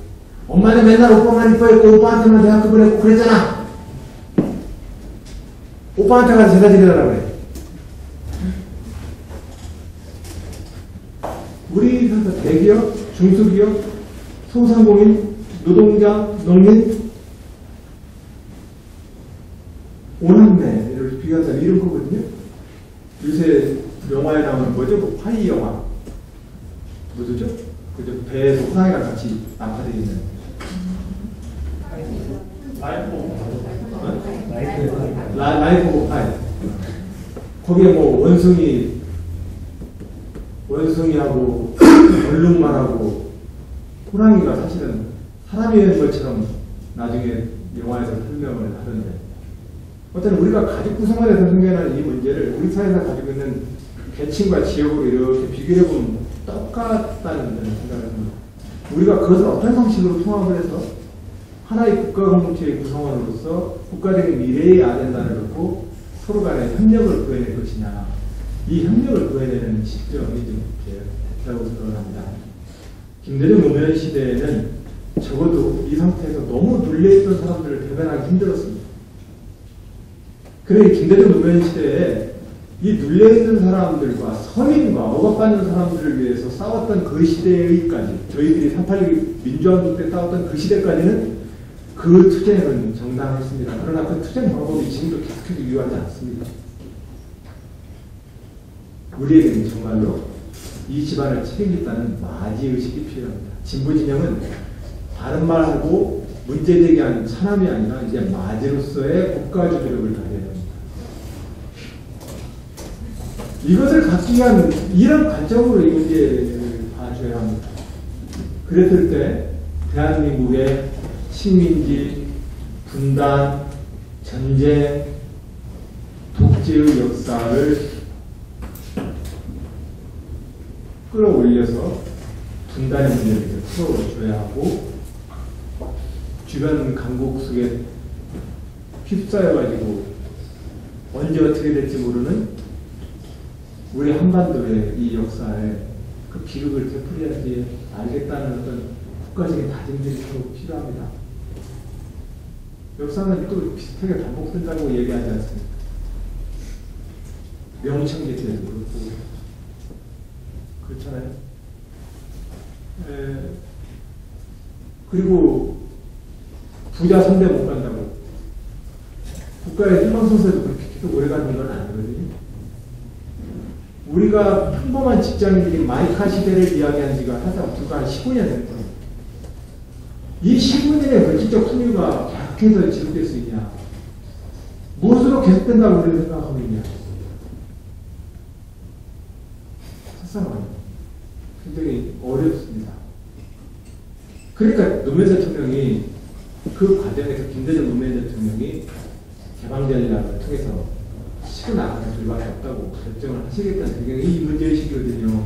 엄마는 맨날 오빠만 이뻐했고 오빠한테만 대학교 보내고 그랬잖아. 오빠한테 가서 제사 지내라고 그래. 우리 대기업, 중소기업, 소상공인, 노동자, 농민, 오남매를 비교해서 이런 거거든요. 요새 영화에 나오는 뭐죠? 파이 영화. 뭐죠? 그죠? 배에서 호랑이랑 같이 낙하되어 있는. 라이프 오브 파이. 거기에 뭐 원숭이하고 얼룩말하고 호랑이가 사실은 사람이는 것처럼 나중에 영화에서 설명을 하던데 어떤 우리가 가족 구성원에서 생겨나는 이 문제를 우리 사회에서 가지고 있는 계층과 지역으로 이렇게 비교해보면 똑같다는 생각을 합니다. 우리가 그것을 어떤 방식으로 통합을 해서 하나의 국가 공동체의 구성원으로서 국가적인 미래의 아젠다를 놓고 서로 간의 협력을 구해낼 것이냐. 이 협력을 구해내는 시점이 좀 됐다고 생각합니다. 김대중 노무현 시대에는 적어도 이 상태에서 너무 눌려있던 사람들을 대변하기 힘들었습니다. 그래 김대중 노무현 시대에 이 눌려있는 사람들과 서민과 억압받는 사람들을 위해서 싸웠던 그 시대의까지 저희들이 386 민주화운동 때 싸웠던 그 시대까지는 그 투쟁은 정당했습니다. 그러나 그 투쟁 방법이 지금도 계속해서 유효하지 않습니다. 우리에게는 정말로 이 집안을 책임지다는 마지의식이 필요합니다. 진보 진영은 바른 말하고 문제제기하는 사람이 아니라 이제 마지로서의 국가주도력을 가져야 됩니다. 이것을 갖기 위한 이런 관점으로 이 문제를 봐줘야 합니다. 그랬을 때 대한민국의 식민지, 분단, 전쟁, 독재의 역사를 끌어올려서 분단의 문제를 풀어줘야 하고 주변 강국 속에 휩싸여가지고 언제 어떻게 될지 모르는 우리 한반도의 이 역사에 그 비극을 되풀이하지 알겠다는 어떤 국가적인 다짐들이 더 필요합니다. 역사는 또 비슷하게 반복된다고 얘기하지 않습니까? 명청기 때도 그렇고 그렇잖아요. 그리고 부자 선대 못 간다고 국가의 희망성세도 그렇게 계속 오래 가는 건 아니거든요. 우리가 평범한 직장인들이 마이카 시대를 이야기한 지가 하다 불과 한 15년 된 거예요. 이 15년의 걸치적 풍류가 계속해서 지속될 수 있냐? 무엇으로 계속된다고 우리는 생각하고 있냐? 사상은 굉장히 어렵습니다. 그러니까 노무현 대통령이 그 과정에서 김대중 노무현 대통령이 개방전략을 통해서 치고 나가는 수밖에 없다고 결정을 하시겠다는 굉장히 이 문제의식이거든요.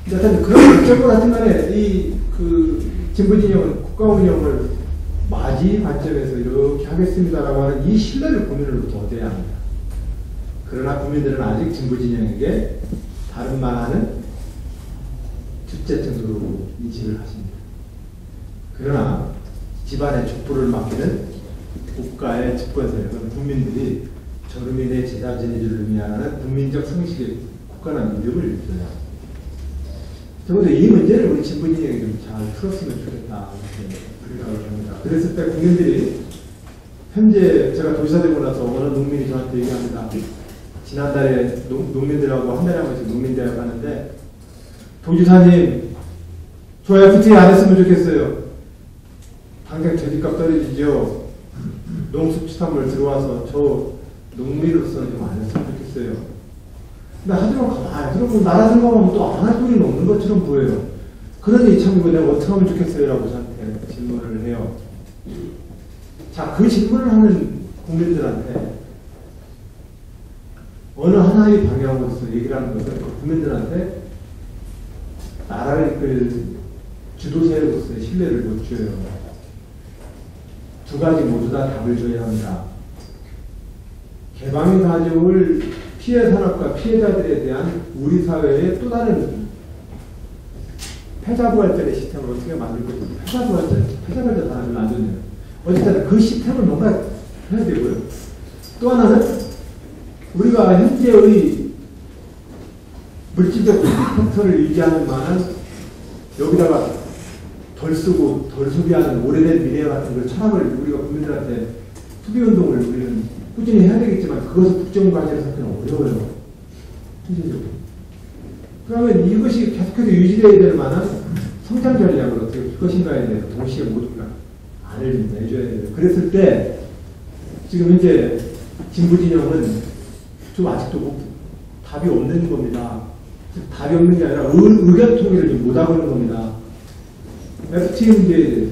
하여튼 그런 결정을 하여튼 간에 그 진보진영은 국가운영을 맞이 관점에서 이렇게 하겠습니다라고 하는 이 신뢰를 국민으로부터 얻어야 합니다. 그러나 국민들은 아직 진보진영에게 다른 말하는 주체 정도로 인식을 하십니다. 그러나 집안의 촛불을 맡기는 국가의 집권세력은 국민들이 저르민의 제자진이를 의미하는 국민적 상식의 국가라는 믿음을 입혀야 적어도 이 문제를 우리 진보진영이 좀 잘 풀었으면 좋겠다 이렇게 생각을 합니다. 그랬을 때 국민들이 현재 제가 도지사 되고 나서 어느 농민이 저한테 얘기합니다. 지난달에 농민들하고 한 달에 한 번씩 농민대회 가는데 도지사님 저 FTA 안 했으면 좋겠어요. 당장 돼지값 떨어지죠. 농수축산물 들어와서 저 농민으로서는 좀 안 했으면 좋겠어요. 근데 하지만 가만히 그러고 나라 생각하면 또 안 할 소리는 없는 것처럼 보여요. 그러니 참 이거 내가 어떻게 하면 좋겠어요 라고 저한테 질문을 해요. 자, 그 질문을 하는 국민들한테 어느 하나의 방향으로서 얘기를 하는 것은 국민들한테 나라를 이끌 주도세력으로서의 신뢰를 못 줘요. 두 가지 모두 다 답을 줘야 합니다. 개방이 가져올 피해 산업과 피해자들에 대한 우리 사회의 또 다른 패자부활전의 시스템을 어떻게 만들 것인가. 패자부활전 단어를 안 좋네요. 어쨌든 그 시스템을 뭔가 해야 되고요. 또 하나는 우리가 현재의 물질적 팩터를 유지하는 만한 여기다가 덜 쓰고 덜 소비하는 오래된 미래 같은 걸 철학을 우리가 국민들한테 소비운동을 우리는 꾸준히 해야 되겠지만 그것을 국정과제로 삼기는 어려워요. 현실적으로. 그러면 이것이 계속해서 유지되어야 될 만한 성장 전략을 어떻게 할 것인가에 대해서 동시에 모두가 안을 내줘야 돼요. 그랬을 때 지금 현재 진보진영은 좀 아직도 답이 없는 겁니다. 답이 없는 게 아니라 의견 통일을 좀 못하고 있는 겁니다. FTA 문제에 대해서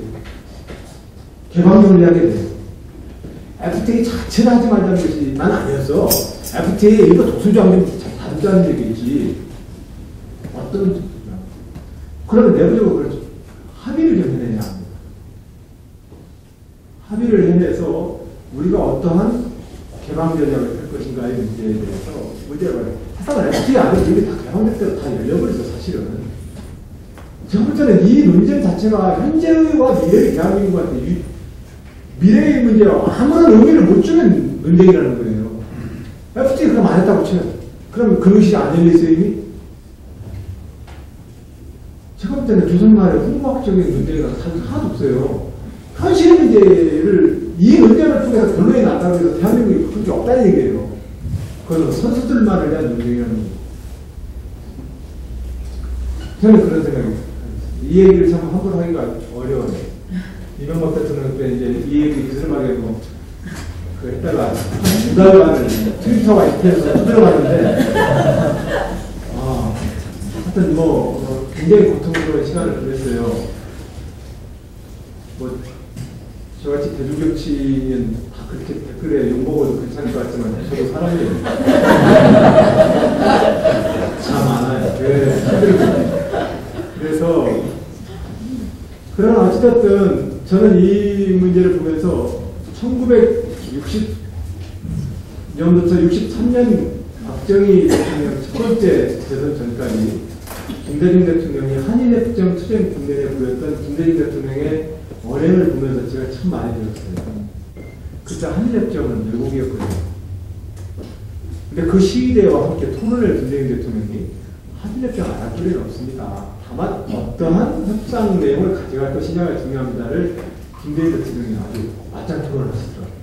개방론을 하게 돼요. FTA 자체를 하지 말자는 것이 난 아니었어. FTA 이거 독수조항 좀 다루자는 얘기지. 어떤 그러면 내부적으로 그렇죠. 합의를 좀 해내야 합니다. 합의를 해내서 우리가 어떠한 개방 전략을 할 것인가의 문제에 대해서 문제가 뭐예요? 사실 FTA 안에 이게 다 개방될 때로 다 열려버렸어 사실은. 제가 볼 때는 이 논쟁 자체가 현재와 미래의 대한민국한테 미래의 문제와 아무런 의미를 못 주는 논쟁이라는 거예요. FTA 그럼 안 했다고 쳐요. 그럼 금융시장 안 열려있어요 이미? 제가 볼 때는 조선말의 홍보학적인 문제가 하나도 없어요. 현실의 문제를 이 논쟁을 통해서 결론이 났다고 해서 대한민국이 그렇게 없다는 얘기예요. 그건 선수들만을 위한 논쟁이라는 거예요. 저는 그런 생각입니다. 이 얘기를 참 함부로 하기가 어려워요. 이명박 대통령 때 이제 이 얘기 그스름하게 그 했다가 두 달간을 트위터와 인터넷에서 두드려봤는데 하여튼 굉장히 고통스러운 시간을 보냈어요. 저같이 대중정치인 다 그렇게 댓글에 욕먹어도 괜찮을 것 같지만 저도 사람이에요. 참 많아요. 그래서 그러나 어찌됐든 저는 이 문제를 보면서 1960년부터 63년 박정희 대통령 첫 번째 대선 전까지 김대중 대통령이 한일협정 투쟁 국면에 보였던 김대중 대통령의 언행을 보면서 제가 참 많이 들었어요. 그때 한일협정은 왜곡이었거든요. 근데 그 시위대와 함께 토론을 김대중 대통령이 한일협정 안 할 필요는 없습니다. 다만 어떠한 협상 내용을 가져갈 것이냐가 중요합니다를 김대중 대통령이 아주 맞짱 토론을 하시더라고요.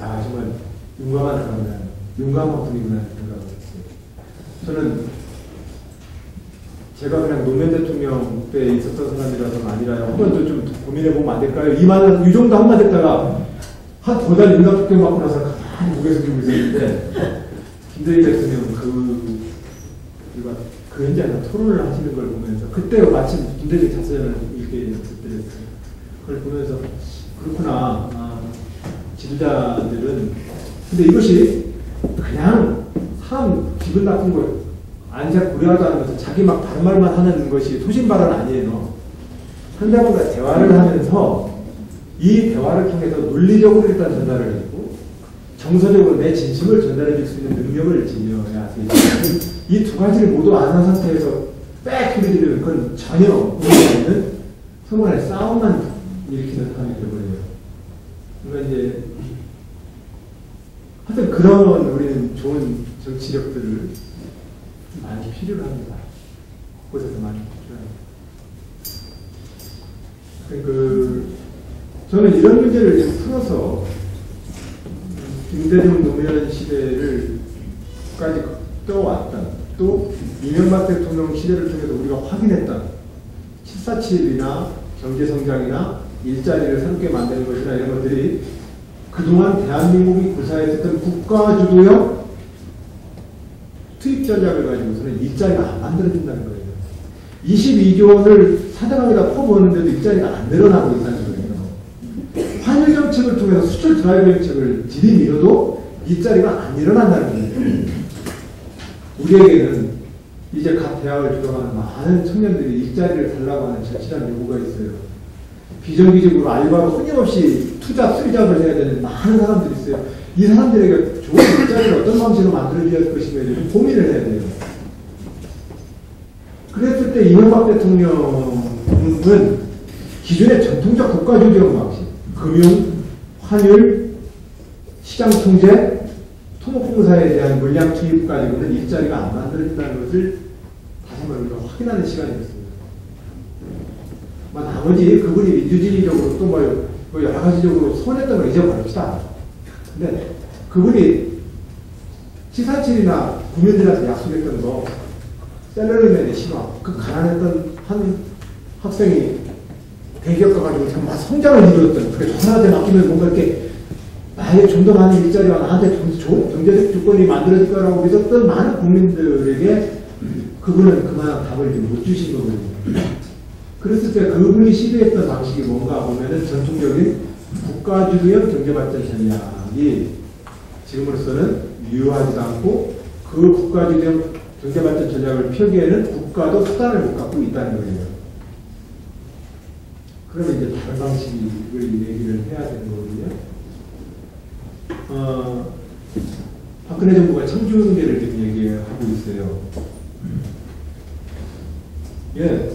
야, 정말 용감한 사람이다. 용감한 분이구나 생각을 했어요. 저는 제가 그냥 노무현 대통령 때 있었던 사람이라서는 아니라 한 번 더 좀 고민해보면 안 될까요? 이 정도 한번 됐다가 한 2달 윤곽 받고 나서 가만히 고개 숙이고 있었는데 김대중 대통령 그 현장에서 토론을 하시는 걸 보면서 그때 마침 김대중 자서전을 읽게 됐을 때 그걸 보면서 그렇구나. 지도자들은 근데 이것이 그냥 사람 기분 나쁜 거 안색 고려하지 않으면서 자기 막 다른 말만 하는 것이 소신발언 아니에요. 상대방과 대화를 하면서 이 대화를 통해서 논리적으로 일단 전달을 하고 정서적으로 내 진심을 전달해 줄 수 있는 능력을 지녀야 돼요. 이 두 가지를 모두 안 한 상태에서 빽 소리 지르면 그건 전혀 의미가 없는 서로간의 싸움만 일으키는 사람이 되어버려요. 그러니까 이제 하여튼 그런 우리는 좋은 정치력들을 많이 필요로 합니다. 곳곳에서 많이 필요합니다. 저는 이런 문제를 좀 풀어서 김대중 노무현 시대를까지 떠왔던 또 이명박 대통령 시대를 통해서 우리가 확인했던 747이나 경제성장이나 일자리를 새롭게 만드는 것이나 이런 것들이 그동안 대한민국이 구사했었던 국가주도형 투입 전략을 가지고서는 일자리가 안 만들어진다는 거예요. 22조 원을 사대강에다 퍼부었는데도 일자리가 안 늘어나고 있다는 거예요. 환율 정책을 통해서 수출 드라이브 정책을 들이밀어도 일자리가 안 일어난다는 거예요. 우리에게는 이제 각 대학을 졸업하는 많은 청년들이 일자리를 달라고 하는 절실한 요구가 있어요. 비정규직으로 알바로 끊임없이 투잡, 쓰리잡을 해야 되는 많은 사람들이 있어요. 이 사람들에게 좋은 일자리를 어떤 방식으로 만들어줘야 할 것인가에 고민을 해야 돼요. 그랬을 때 이명박 대통령은 기존의 전통적 국가주도형 방식, 금융, 환율, 시장 통제, 토목공사에 대한 물량 투입 가지고는 일자리가 안 만들어진다는 것을 다시 한번 우리가 확인하는 시간이었습니다. 나머지 그분이 민주주의적으로 또 뭐 여러 가지적으로 손했던 걸 잊어버립시다. 근데 그분이 시사칠이나 국민들한테 약속했던 거 셀러리맨의 신화, 그 가난했던 한 학생이 대기업 가가지고 정말 성장을 이루었던, 그래 전화한테 맡기면 뭔가 이렇게 나에게 좀 더 많은 일자리와 나한테 좀 좋은 경제적 조건이 만들어질 거라고 믿었던 많은 국민들에게 그분은 그만한 답을 못 주신 거거든요. 그랬을 때 그분이 시도했던 방식이 뭔가 보면은 전통적인 국가주도형 경제발전 전략이 지금으로서는 유효하지도 않고 그 국가주도형 경제발전 전략을 펴기에는 국가도 수단을 못 갖고 있다는 거예요. 그러면 이제 다른 방식을 얘기를 해야 되는 거거든요. 박근혜 정부가 창조경제를 지금 얘기하고 있어요. 예.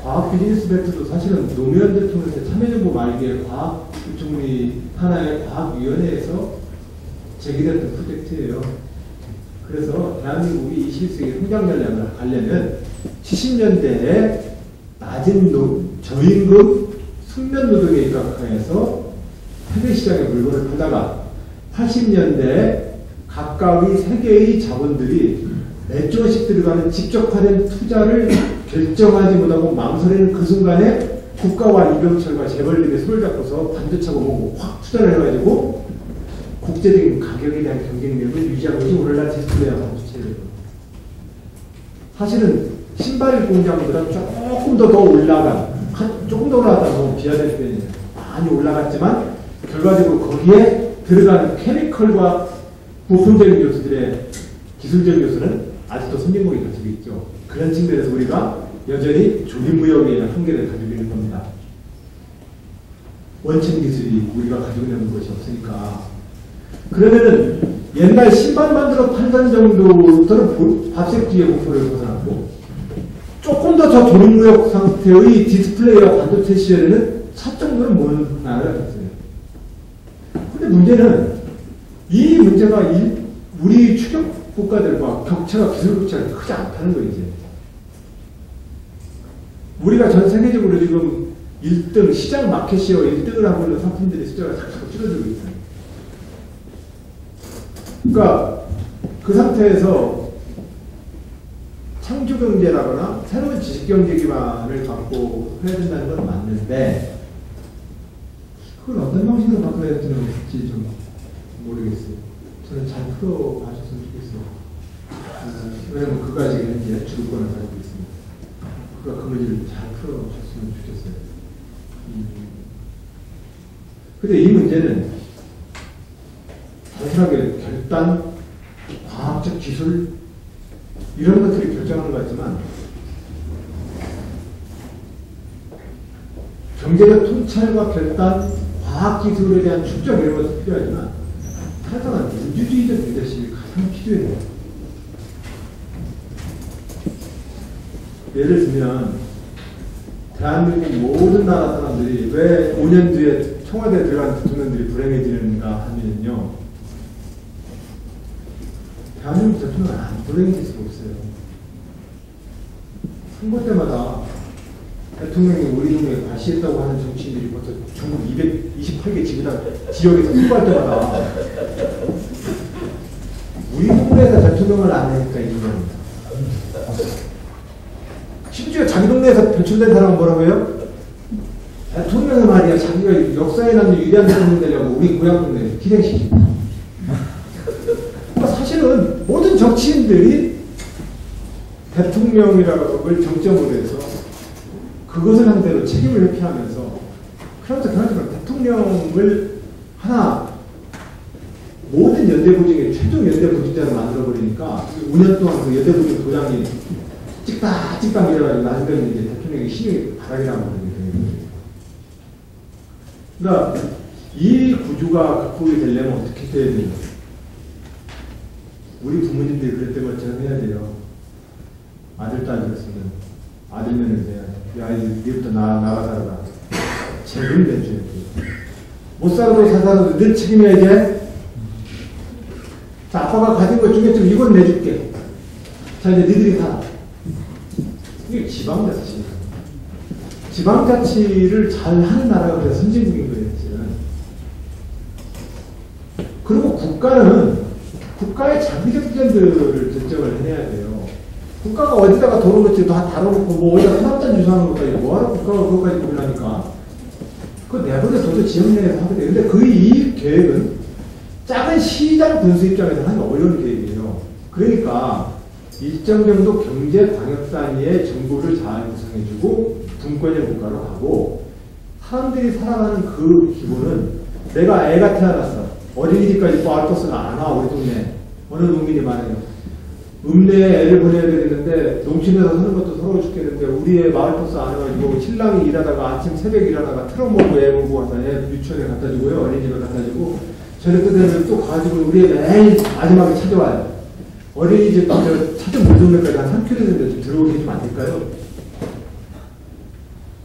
과학 비즈니스 벨트도 사실은 노무현 대통령 때 참여정부 말기에 과학부총리 하나의 과학위원회에서 제기됐던 프로젝트예요. 그래서 대한민국이 21세기 성장 전략을 가려면 70년대에 낮은 저임금 숙면 노동에 입각해서 해외시장에 물건을 팔다가 80년대에 각각의 세계의 자본들이 몇 조씩 들어가는 직접화된 투자를 결정하지 못하고 망설이는 그 순간에 국가와 이병철과 재벌들이 손을 잡고서 반도차고 뭐고 확 투자를 해가지고 국제적인 가격에 대한 경쟁력을 유지한 것이 오늘날 디스플레이와 반도체예요. 사실은 신발 공장보다 조금 더 올라간, 조금 더 올라갔다 뭐 비하될 때는 많이 올라갔지만 결과적으로 거기에 들어가는 케미컬과 부품적인 요소들의 기술적인 요소는 아직도 선진국이 가지고 있죠. 그런 측면에서 우리가 여전히 조립무역의 한계를 가지고 있는 겁니다. 원천 기술이 우리가 가지고 있는 것이 없으니까. 그러면은 옛날 신발 만들어 팔던 정도부터는 밥색지의 목표를 벗어났고, 조금 더 저 조립무역 상태의 디스플레이와 반도체 시절에는 차 정도는 모는 나라가 됐어요. 근데 문제는 이 문제가 우리 추격 국가들과 격차가 기술 격차가 크지 않다는 거예요. 이제 우리가 전 세계적으로 지금 1등 시장 마켓시어 1등을 하고 있는 상품들의 숫자가 자꾸 줄어들고 있어요. 그러니까 그 상태에서 창조경제라거나 새로운 지식경제 기반을 갖고 해야 된다는 건 맞는데, 그걸 어떤 방식으로 바꿔야 되는지 좀 모르겠어요. 저는 잘 풀어봐줬으면 좋겠어요. 왜냐면 그가 지금 이제 주도권을 가지고 있습니다. 그가 그 문제를 잘 풀어줬으면 좋겠어요. 근데 이 문제는 단순하게 결단, 과학적 기술 이런 것들이 결정하는 것 같지만, 경제적 통찰과 결단, 과학기술에 대한 축적 이런 것도 필요하지만 타당한 민주주의적 리더십이 가장 필요해요. 예를 들면 대한민국 모든 나라 사람들이 왜 5년 뒤에 청와대에 들어간 대통령들이 불행해지는가 하면요, 대한민국 대통령은 안 불행해질 수가 없어요. 선거 때마다 대통령이 우리 동네에 과시했다고 하는 정치인들이 벌써 전국 228개 지역에서 선거할 때마다 우리 동네에서 대통령을 안 하니까 인정합니다. 심지어 자기 동네에서 배출된 사람은 뭐라고 해요? 대통령은 말이야, 자기가 역사에 남는 위대한 대통령 되려고 우리 고향 동네에 기생시킵니다. 사실은 모든 정치인들이 대통령이라는 걸 정점으로 해서 그것을 상대로 책임을 회피하면서, 그러면서 그나저나 대통령을 하나 모든 연대보증의 최종 연대보증자를 만들어버리니까 5년 동안 그 연대보증 도장이 찍딱 밀어가지고 나중에는 이제 대통령이 힘이 바닥이라고 하거든요. 그러니까 이 구조가 극복이 되려면 어떻게 해야 돼요? 우리 부모님들이 그랬던 것처럼 해야 돼요. 아들, 딸 그랬으면 아들면은 돼야 돼. 야, 이제부터 나가 살아라. 책임을 내줘야 돼. 못 살아도 살아도 늘 책임해야 돼. 자, 아빠가 가진 것 중에 좀 이건 내줄게. 자, 이제 니들이 살아. 이게 지방자치. 지방자치를 잘 하는 나라가 그래 선진국인 거예요, 사실은. 그리고 국가는 국가의 장기적 비전들을 결정을 해야 돼요. 국가가 어디다가 돈을 넣지 다 다뤄놓고 뭐 어디다 사업단 주소하는 것까지 뭐하러 국가가 그것까지 고민하니까 그거 내버려 둬도 지역 내에서 하게 돼요. 근데 그 이 계획은 작은 시장 분수 입장에서 하기 어려운 계획이에요. 그러니까 일정 정도 경제 광역 단위의 정보를 잘 구성해주고 분권형 국가로 가고, 사람들이 살아가는 그 기본은 내가 애가 태어났어. 어린이집까지 버스가 안 와, 우리 동네. 어느 농민이 말해요. 읍내에 애를 보내야 되겠는데 농촌에서 사는 것도 서러워 죽겠는데 우리 애 마을버스 안 와가지고 신랑이 일하다가 아침 새벽에 일하다가 트럭 먹고 애 먹고 와서 애 유치원에 갖다 주고요. 어린이집에 갖다 주고 저녁 때되면 또 가지고 우리 애 매일 마지막에 찾아와요. 어린이집 찾은 물동네까지 한 3km 좀 들어오게 해주면 안 될까요?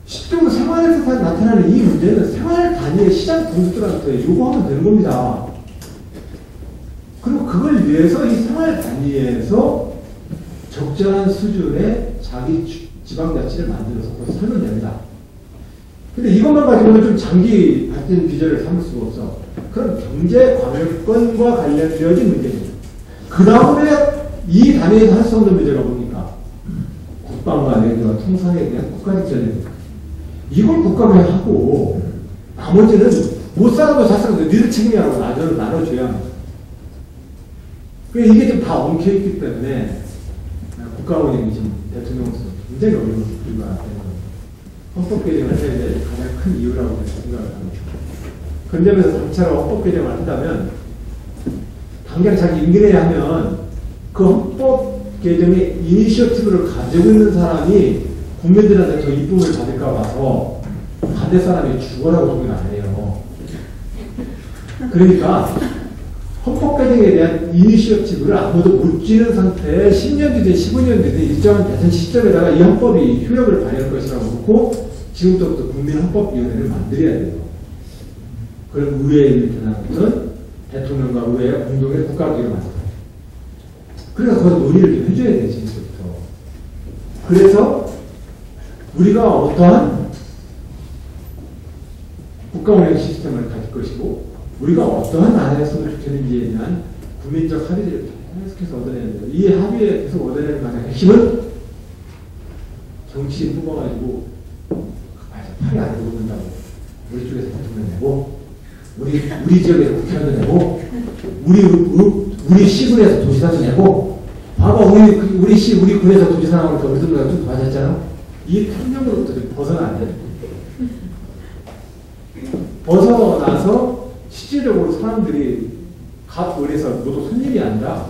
실제로 생활에서 나타나는 이 문제는 생활 단위의 시장 분수들한테 요구하면 되는 겁니다. 그리고 그걸 위해서 이 생활 단위에서 적절한 수준의 자기 지방자치를 만들어서 살면 됩니다. 근데 이것만 가지고는 좀 장기 발전 비전을 삼을 수가 없어. 그럼 경제 광역권과 관련되어진 문제입니다. 그 다음에 이 단위에서 할 수 없는 문제가 뭡니까? 국방과 내교와 통상에 대한 국가적 전략입니다. 이걸 국가가 하고 나머지는 못 살아도 잘 살아도 니들 책임이라고 나눠줘야 합니다. 이게 좀 다 엉켜있기 때문에 국가 운영이 지금 대통령으로서 굉장히 어려운 이유가 되는 겁니다. 헌법 개정을 해야 될 가장 큰 이유라고 생각을 합니다. 그런 점에서 당차로 헌법 개정을 한다면 당장 자기 임기내에 하면 그 헌법 개정의 이니셔티브를 가지고 있는 사람이 국민들한테 더 이쁨을 받을까 봐서 반대 사람이 죽어라고 소리는 안 해요. 그러니까 헌법 국가개정에 대한 이니시어티브를 아무도 못 쥐는 상태에 10년 뒤든 15년 뒤든 일정한 대선 시점에다가 이 헌법이 효력을 발휘할 것이라고 놓고 지금부터 국민헌법위원회를 만들어야 돼요. 그럼 의회의 밑에는 대통령과 의회가 공동의 국가기구를 만들어요. 그래서 거기서 논의를 좀 해줘야 돼, 지금부터. 그래서 우리가 어떠한 국가운영 시스템을 가질 것이고 우리가 어떠한 나라에 서면 좋겠는지에 대한 국민적 합의를 계속해서 얻어내야 돼요. 이 합의에 계속 얻어내는 가장 핵심은 정치인 뽑아가지고 팔이 안 들어온다고 우리 쪽에서 대통령 내고 우리 지역에서 국회의원도 내고 우리 시군에서 도지사도 내고 봐봐 우리 군에서 도지사 나올 때 우리들보다 좀 맞았잖아. 이 편견으로부터 벗어나야 안 돼. 벗어나서 실질적으로 사람들이 각 을에서 모두 손님이 아니라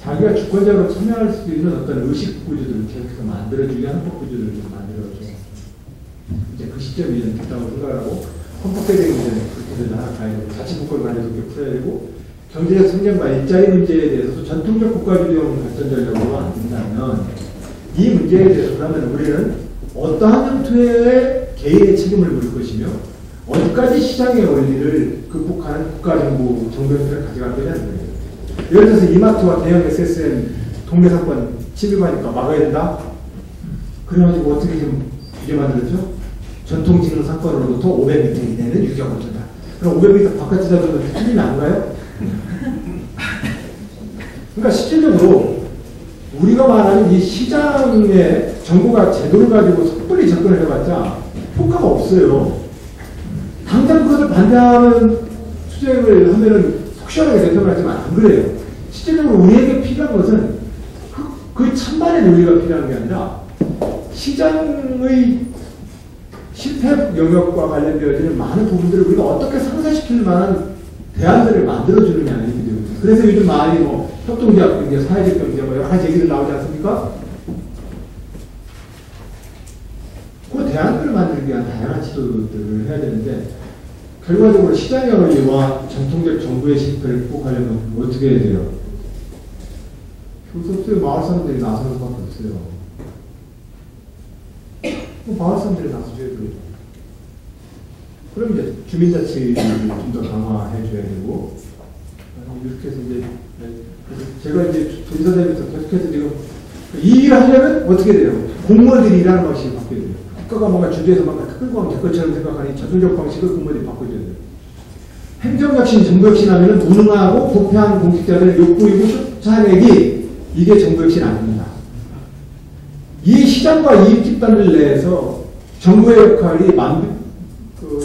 자기가 주권적으로 참여할 수 있는 어떤 의식 구조들을 계속해서 만들어주게 하는 헌법 구조들을 좀 만들어줘. 이제 그 시점이 됐다고 생각하고 헌법개정이 이제 그렇게 하나 가야 되고 자치국권을 많이 높게 풀어야 되고 경제적 성장과 일자리 문제에 대해서도 전통적 국가주의형 발전 전략으로 안 된다면 이 문제에 대해서 그러면 우리는 어떠한 형태의 개인의 책임을 물을 것이며 어디까지 시장의 원리를 극복하는 국가정부 정부 형태를 가져갈 거냐는 거예요. 예를 들어서 이마트와 대형 SSM 동네 상권 침입하니까 막아야 된다? 그래가지고 어떻게 좀 규제 만들었죠? 전통지능 상권으로부터 500m 이내는 유격을 준다. 그럼 500m 바깥에 잡으면 틀림이 안 가요? 그러니까 실질적으로 우리가 말하는 이 시장에 정부가 제도를 가지고 섣불리 접근을 해봤자 효과가 없어요. 당장 그것을 반대하는 투쟁을 하면은 속 시원하게 대통령하지만 안 그래요. 실질적으로 우리에게 필요한 것은 그 찬반의 논리가 필요한 게 아니라 시장의 실패 영역과 관련되어지는 많은 부분들을 우리가 어떻게 상쇄시킬 만한 대안들을 만들어주느냐 이렇게 되거든요. 그래서 요즘 많이 뭐 협동조합 경제, 사회적 경제 뭐 여러 가지 얘기들 나오지 않습니까? 그 대안들을 만들기 위한 다양한 시도들을 해야 되는데 결과적으로 시장의 원리와 전통적 정부의 실패를 극복하려면 어떻게 해야 돼요? 교섭소에 마을 사람들이 나서는 수밖에 없어요. 마을 사람들이 나서줘야 돼요. 그럼 이제 주민자치를 좀 더 강화해줘야 되고 이렇게 해서 이제 제가 이제 도지사되면서 계속해서 지금 이 일을 하려면 어떻게 돼요? 공무원들이 일하는 방식이 바뀌어야 돼요. 국가가 뭔가 주도해서 막 끌고 가면 될 것처럼 생각하니 전통적 방식을 공무원들이 바꿔줘야 돼요. 행정혁신, 정부혁신 하면 무능하고 부패한 공직자들 욕구이고 쫓아내기 이게 정부혁신 아닙니다. 이 시장과 이익 집단들 내에서 정부의 역할이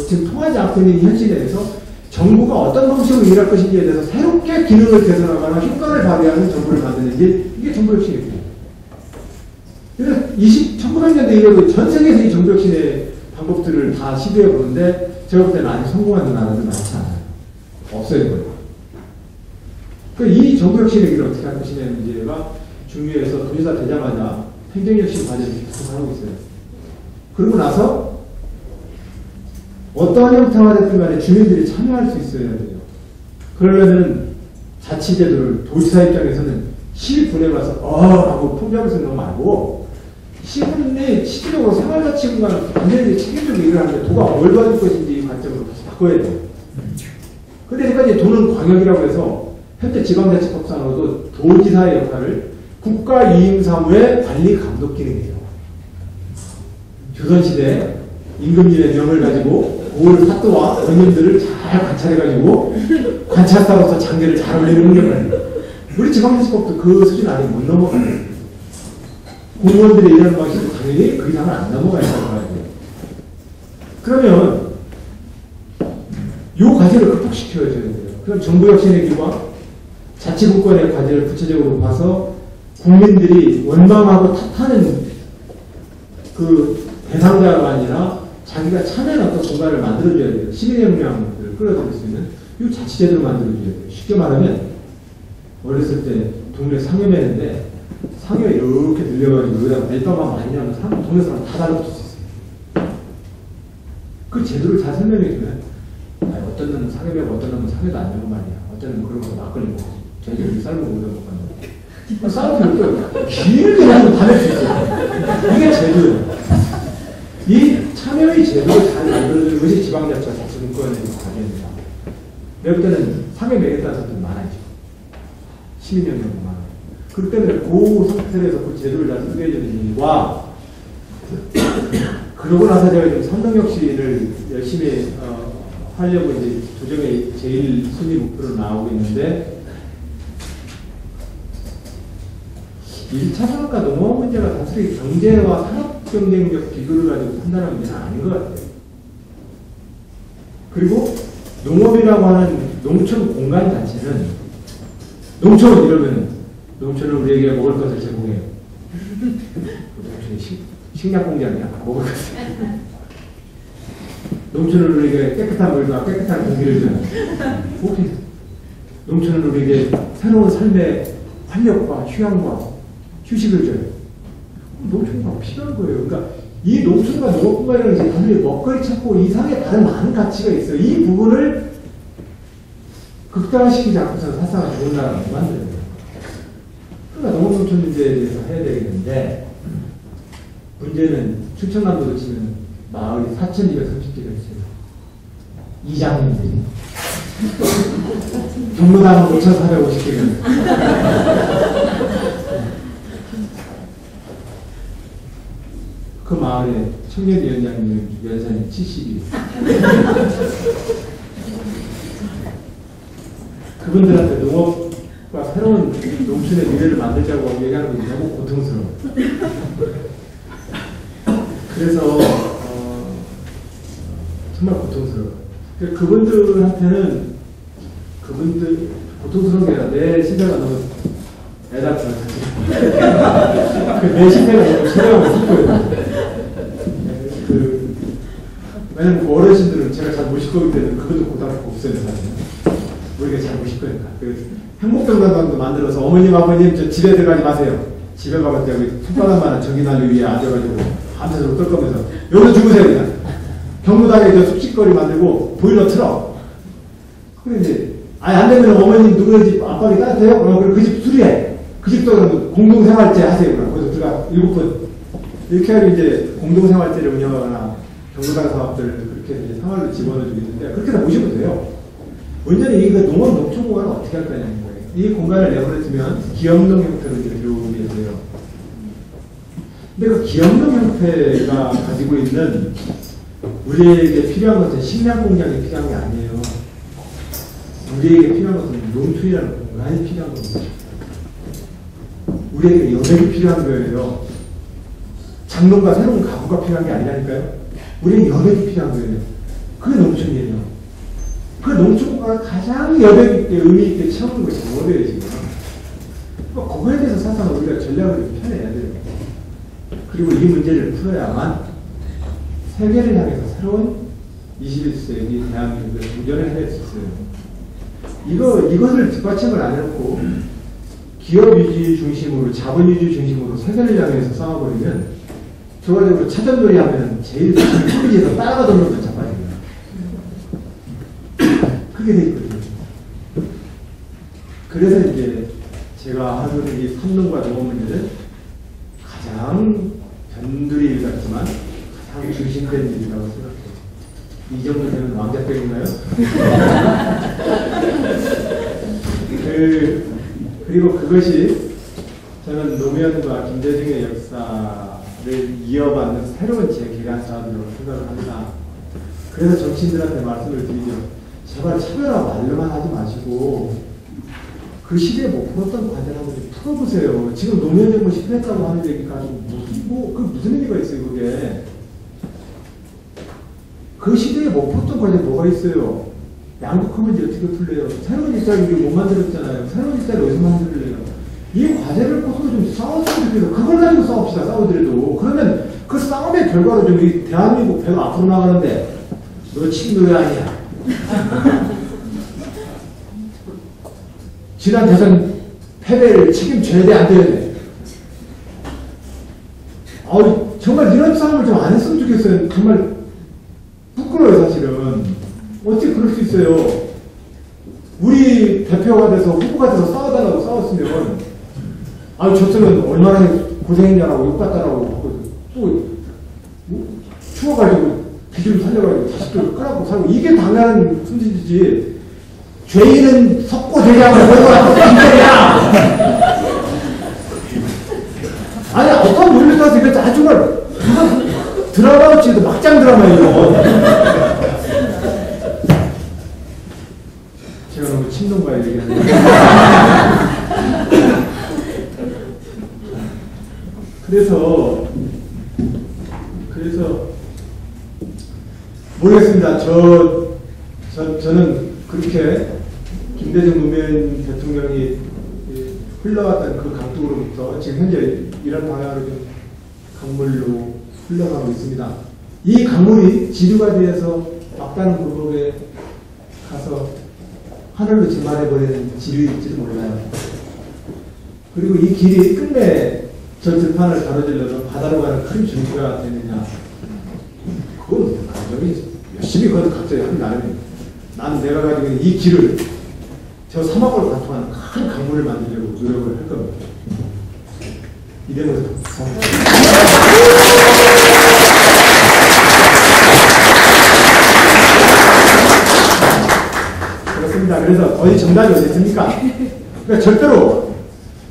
지금 통하지 않고 있는 현실에 대해서 정부가 어떤 방식으로 일할 것인지에 대해서 새롭게 기능을 개선하거나 효과를 발휘하는 정부를 만드는 게 이게 정부혁신이거든요. 그래서 1900년대 이후로 전 세계에서 이 정부혁신의 방법들을 다 시도해 보는데 제가 볼 때는 아직 성공하는 나라들 많지 않아요. 없어요, 거예요. 그러니까 이 정부혁신의 길을 어떻게 할 것이냐는 문제가 중요해서 도지사 되자마자 행정혁신 과제를 계속 하고 있어요. 그러고 나서 어떠한 형태가 됐든 간에 주민들이 참여할 수 있어야 돼요. 그러려면 자치제도를 도지사 입장에서는 시군에 가서 하고 포기하고 생각 말고 시군이 실질적으로 생활자치군과는 굉장히 책임적으로 일을 하는데 도가 뭘 도와줄 것인지 관점으로 다시 바꿔야 돼요. 근데 여기까지 도는 광역이라고 해서 현재 지방자치법상으로도 도지사의 역할을 국가이임사무의 관리 감독 기능이에요. 조선시대 임금님의 명을 가지고 고을 사또와 원님들을 잘 관찰해가지고 관찰사로서 장제를 잘 올리는 능력을 우리 지방자치법도 그 수준 아니면 못 넘어가요. 공무원들이 일하는 방식도 당연히 그 이상은 안 넘어가야 돼요. 그러면 이 과제를 극복시켜야 돼요. 그럼 정부혁신의 길과 자치국권의 과제를 구체적으로 봐서 국민들이 원망하고 탓하는 그 대상자가 아니라 자기가 참여하는 어떤 공간을 만들어줘야 돼요. 시민의 역량을 끌어들일 수 있는 이 자치제도를 만들어줘야 돼요. 쉽게 말하면 어렸을 때 동네 상여매는데 상여 이렇게 늘려가지고 여기다가 멜빵만 많이 하면 동네 사람 다 달라붙을 수 있어요. 그 제도를 잘 설명해주면 어떤 놈은 상여매고 어떤 놈은 상여도 안 되고 말이야. 어떤 놈은 그런 거 막걸리 먹고 저희들이 삶은 오래 못 간다. 삶을 필요 없어요. 길게 하면 다 낼 수 있어요. 이게 제도예요. 이 참여의 제도를 잘 만들어주는 것이 지방자치와 정권의 과제입니다. 내가 볼 때는 상해 매겠다는 사람들 많아요. 시민연맹도 많아요. 그렇기 때문에 그 상태에서 그 제도를 잘 쓰게 되는 일과 그러고 나서 제가 좀 선능력시를 열심히 하려고 이제 조정의 제일 순위 목표로 나오고 있는데 1차 산업과 농업 문제가 단순히 경제와 산업 경쟁력 비교를 가지고 판단하는 문제는 아닌 것 같아요. 그리고 농업이라고 하는 농촌 공간 자체는 농촌 이러면 농촌은 우리에게 먹을 것을 제공해요. 농촌이 식량 공장이야. 먹을 것을. 농촌은 우리에게 깨끗한 물과 깨끗한 공기를 줘요. 혹시 농촌은 우리에게 새로운 삶의 활력과 휴양과 휴식을 줘요. 농촌과 필요한 거예요. 그러니까 이 농촌과 농업공간이라는 것이 단순히 먹거리 찾고 이상의 다른 많은 가치가 있어요. 이 부분을 극단화시키지 않고서 사상을 좋은 나라를 만들어야 돼요. 그러니까 농업농촌 문제에 대해서 해야 되겠는데 문제는 충청남도로 치면 마을이 4,230개가 있어요. 이장님들이 경로당은 5,450개가 그 마을에 청년위원장님 연산이 70이 그분들한테 농업과 새로운 농촌의 미래를 만들자고 얘기하는 게 너무 고통스러워요. 그래서 정말 고통스러워요. 그분들한테는 그분들 고통스러운 게 아니라 내 시대가 너무 애답다. 내 시대가 너무 소외하고 싶어요. 왜냐면 어르신들은 제가 잘 모실 거기 때문에 그것도 고달고 없어요. 우리가 잘 모실 거니까. 행복병단도 만들어서 어머님 아버님 저 집에 들어가지 마세요. 집에 가면 여기 손바닥만한 전기난로 위에 앉아가지고 밤새도록 떨 거면서 여기서 주무세요 그냥. 경로당에 저 숙식거리 만들고 보일러 틀어. 그래 이제 아니 안 되면 어머님 누구네 집 안방이 따뜻해요? 그럼 그 집 수리해. 그 집도 공동생활제 하세요. 그럼 거기서 들어가 7분. 이렇게 하면 이제 공동생활제를 운영하거나 경로당 사업들을 그렇게 이제 생활로 집어넣어주고 있는데 그렇게 다 보시면 돼요. 문제는 이 농업 농촌 공간을 어떻게 할 거냐는 거예요. 이 공간을 내버려두면 기업농 형태로 이제 들어오게 돼요. 근데 그 기업농 형태가 가지고 있는 우리에게 필요한 것은 식량 공장이 필요한 게 아니에요. 우리에게 필요한 것은 농촌이라는 공간이 필요한 겁니다. 우리에게 여백이 필요한 거예요. 장롱과 새로운 가구가 필요한 게 아니라니까요. 우리에게 여백이 필요한 거예요. 그게 농촌이에요. 그 농촌과 가장 여백 있게 의미 있게 채우는 것이 농업이에요 지금. 그거에 대해서 사실은 우리가 전략을 펴내야 돼요. 그리고 이 문제를 풀어야만 세계를 향해서 새로운 21세기 대한민국의 도전을 해낼 수 있어요. 이것을 뒷받침을 안 해놓고 기업 유지 중심으로 자본 유지 중심으로 세계를 향해서 싸워버리면 결과적으로 차전놀이 하면 제일 소비지에서 따라가던 놈들 잡아야 돼요. 그게 돼 있거든요. 그래서 이제 제가 하는 이 삼농과 농업 문제는 가장 변두리 일 같지만 가장 중심된 일이라고 생각해요. 이 정도 되면 왕자병인가요? 그리고 그것이 저는 노무현과 김대중의 역사를 이어받는 새로운 재개간 사업이라고 생각을 합니다. 그래서 정치인들한테 말씀을 드리죠. 제발 차별화 말로만 하지 마시고 그 시대에 못 풀었던 과제를 한번 좀 풀어보세요. 지금 노무현 정부 실패했다고 하는 얘기가 무슨 의미가 있어요, 그게. 그 시대에 못 풀었던 과제 뭐가 있어요? 양극화 문제 어떻게 풀래요? 새로운 일자리 우리 못 만들었잖아요. 새로운 일자리 어디서 만들래요? 이 과제를 고서 좀 싸웠으면 좋겠어. 그걸 가지고 싸웁시다, 싸우더라도. 그러면 그 싸움의 결과로 좀 이 대한민국 배가 앞으로 나가는데 너 친구이 아니야. 지난 대선 패배를 책임져야 돼, 안 돼야 돼? 정말 이런 싸움을 좀 안 했으면 좋겠어요. 정말 부끄러워요, 사실은. 어떻게 그럴 수 있어요? 우리 대표 대표가 돼서 후보가 돼서 싸워달라고 싸웠으면 아니 졌으면 얼마나 고생했냐라고 욕받다라고 또 추워가지고 비주를 살려가지고 다시 또 끌어갖고 살고 이게 당연한 순진이지. 죄인은 석고 대장을 보고라고 진짜야. 아니 어떤 논리 따라서 이거 정말 드라마같이 막장 드라마예요. 제가 너무 친동가에 얘기하는 그래서 모르겠습니다. 저는 그렇게 김대중 노무현 대통령이 흘러갔던 그 강둑으로부터 지금 현재 이런 방향으로 좀 강물로 흘러가고 있습니다. 이 강물이 지류가 되어서 막다른 골목에 가서 하늘로 증발해버리는 지류일지도 몰라요. 그리고 이 길이 끝내 저 들판을 가로질러서 바다로 가는 큰 줄기가 되느냐. 그건 여기 열심히 그건 갑자기 한 나름입니다. 나는 내가 가지고 있는 이 길을 저 사막을 관통하는 큰 강물을 만들려고 노력을 할 겁니다. 이대로 그렇습니다. 그래서 거의 정답이 어디 있습니까? 그러니까 절대로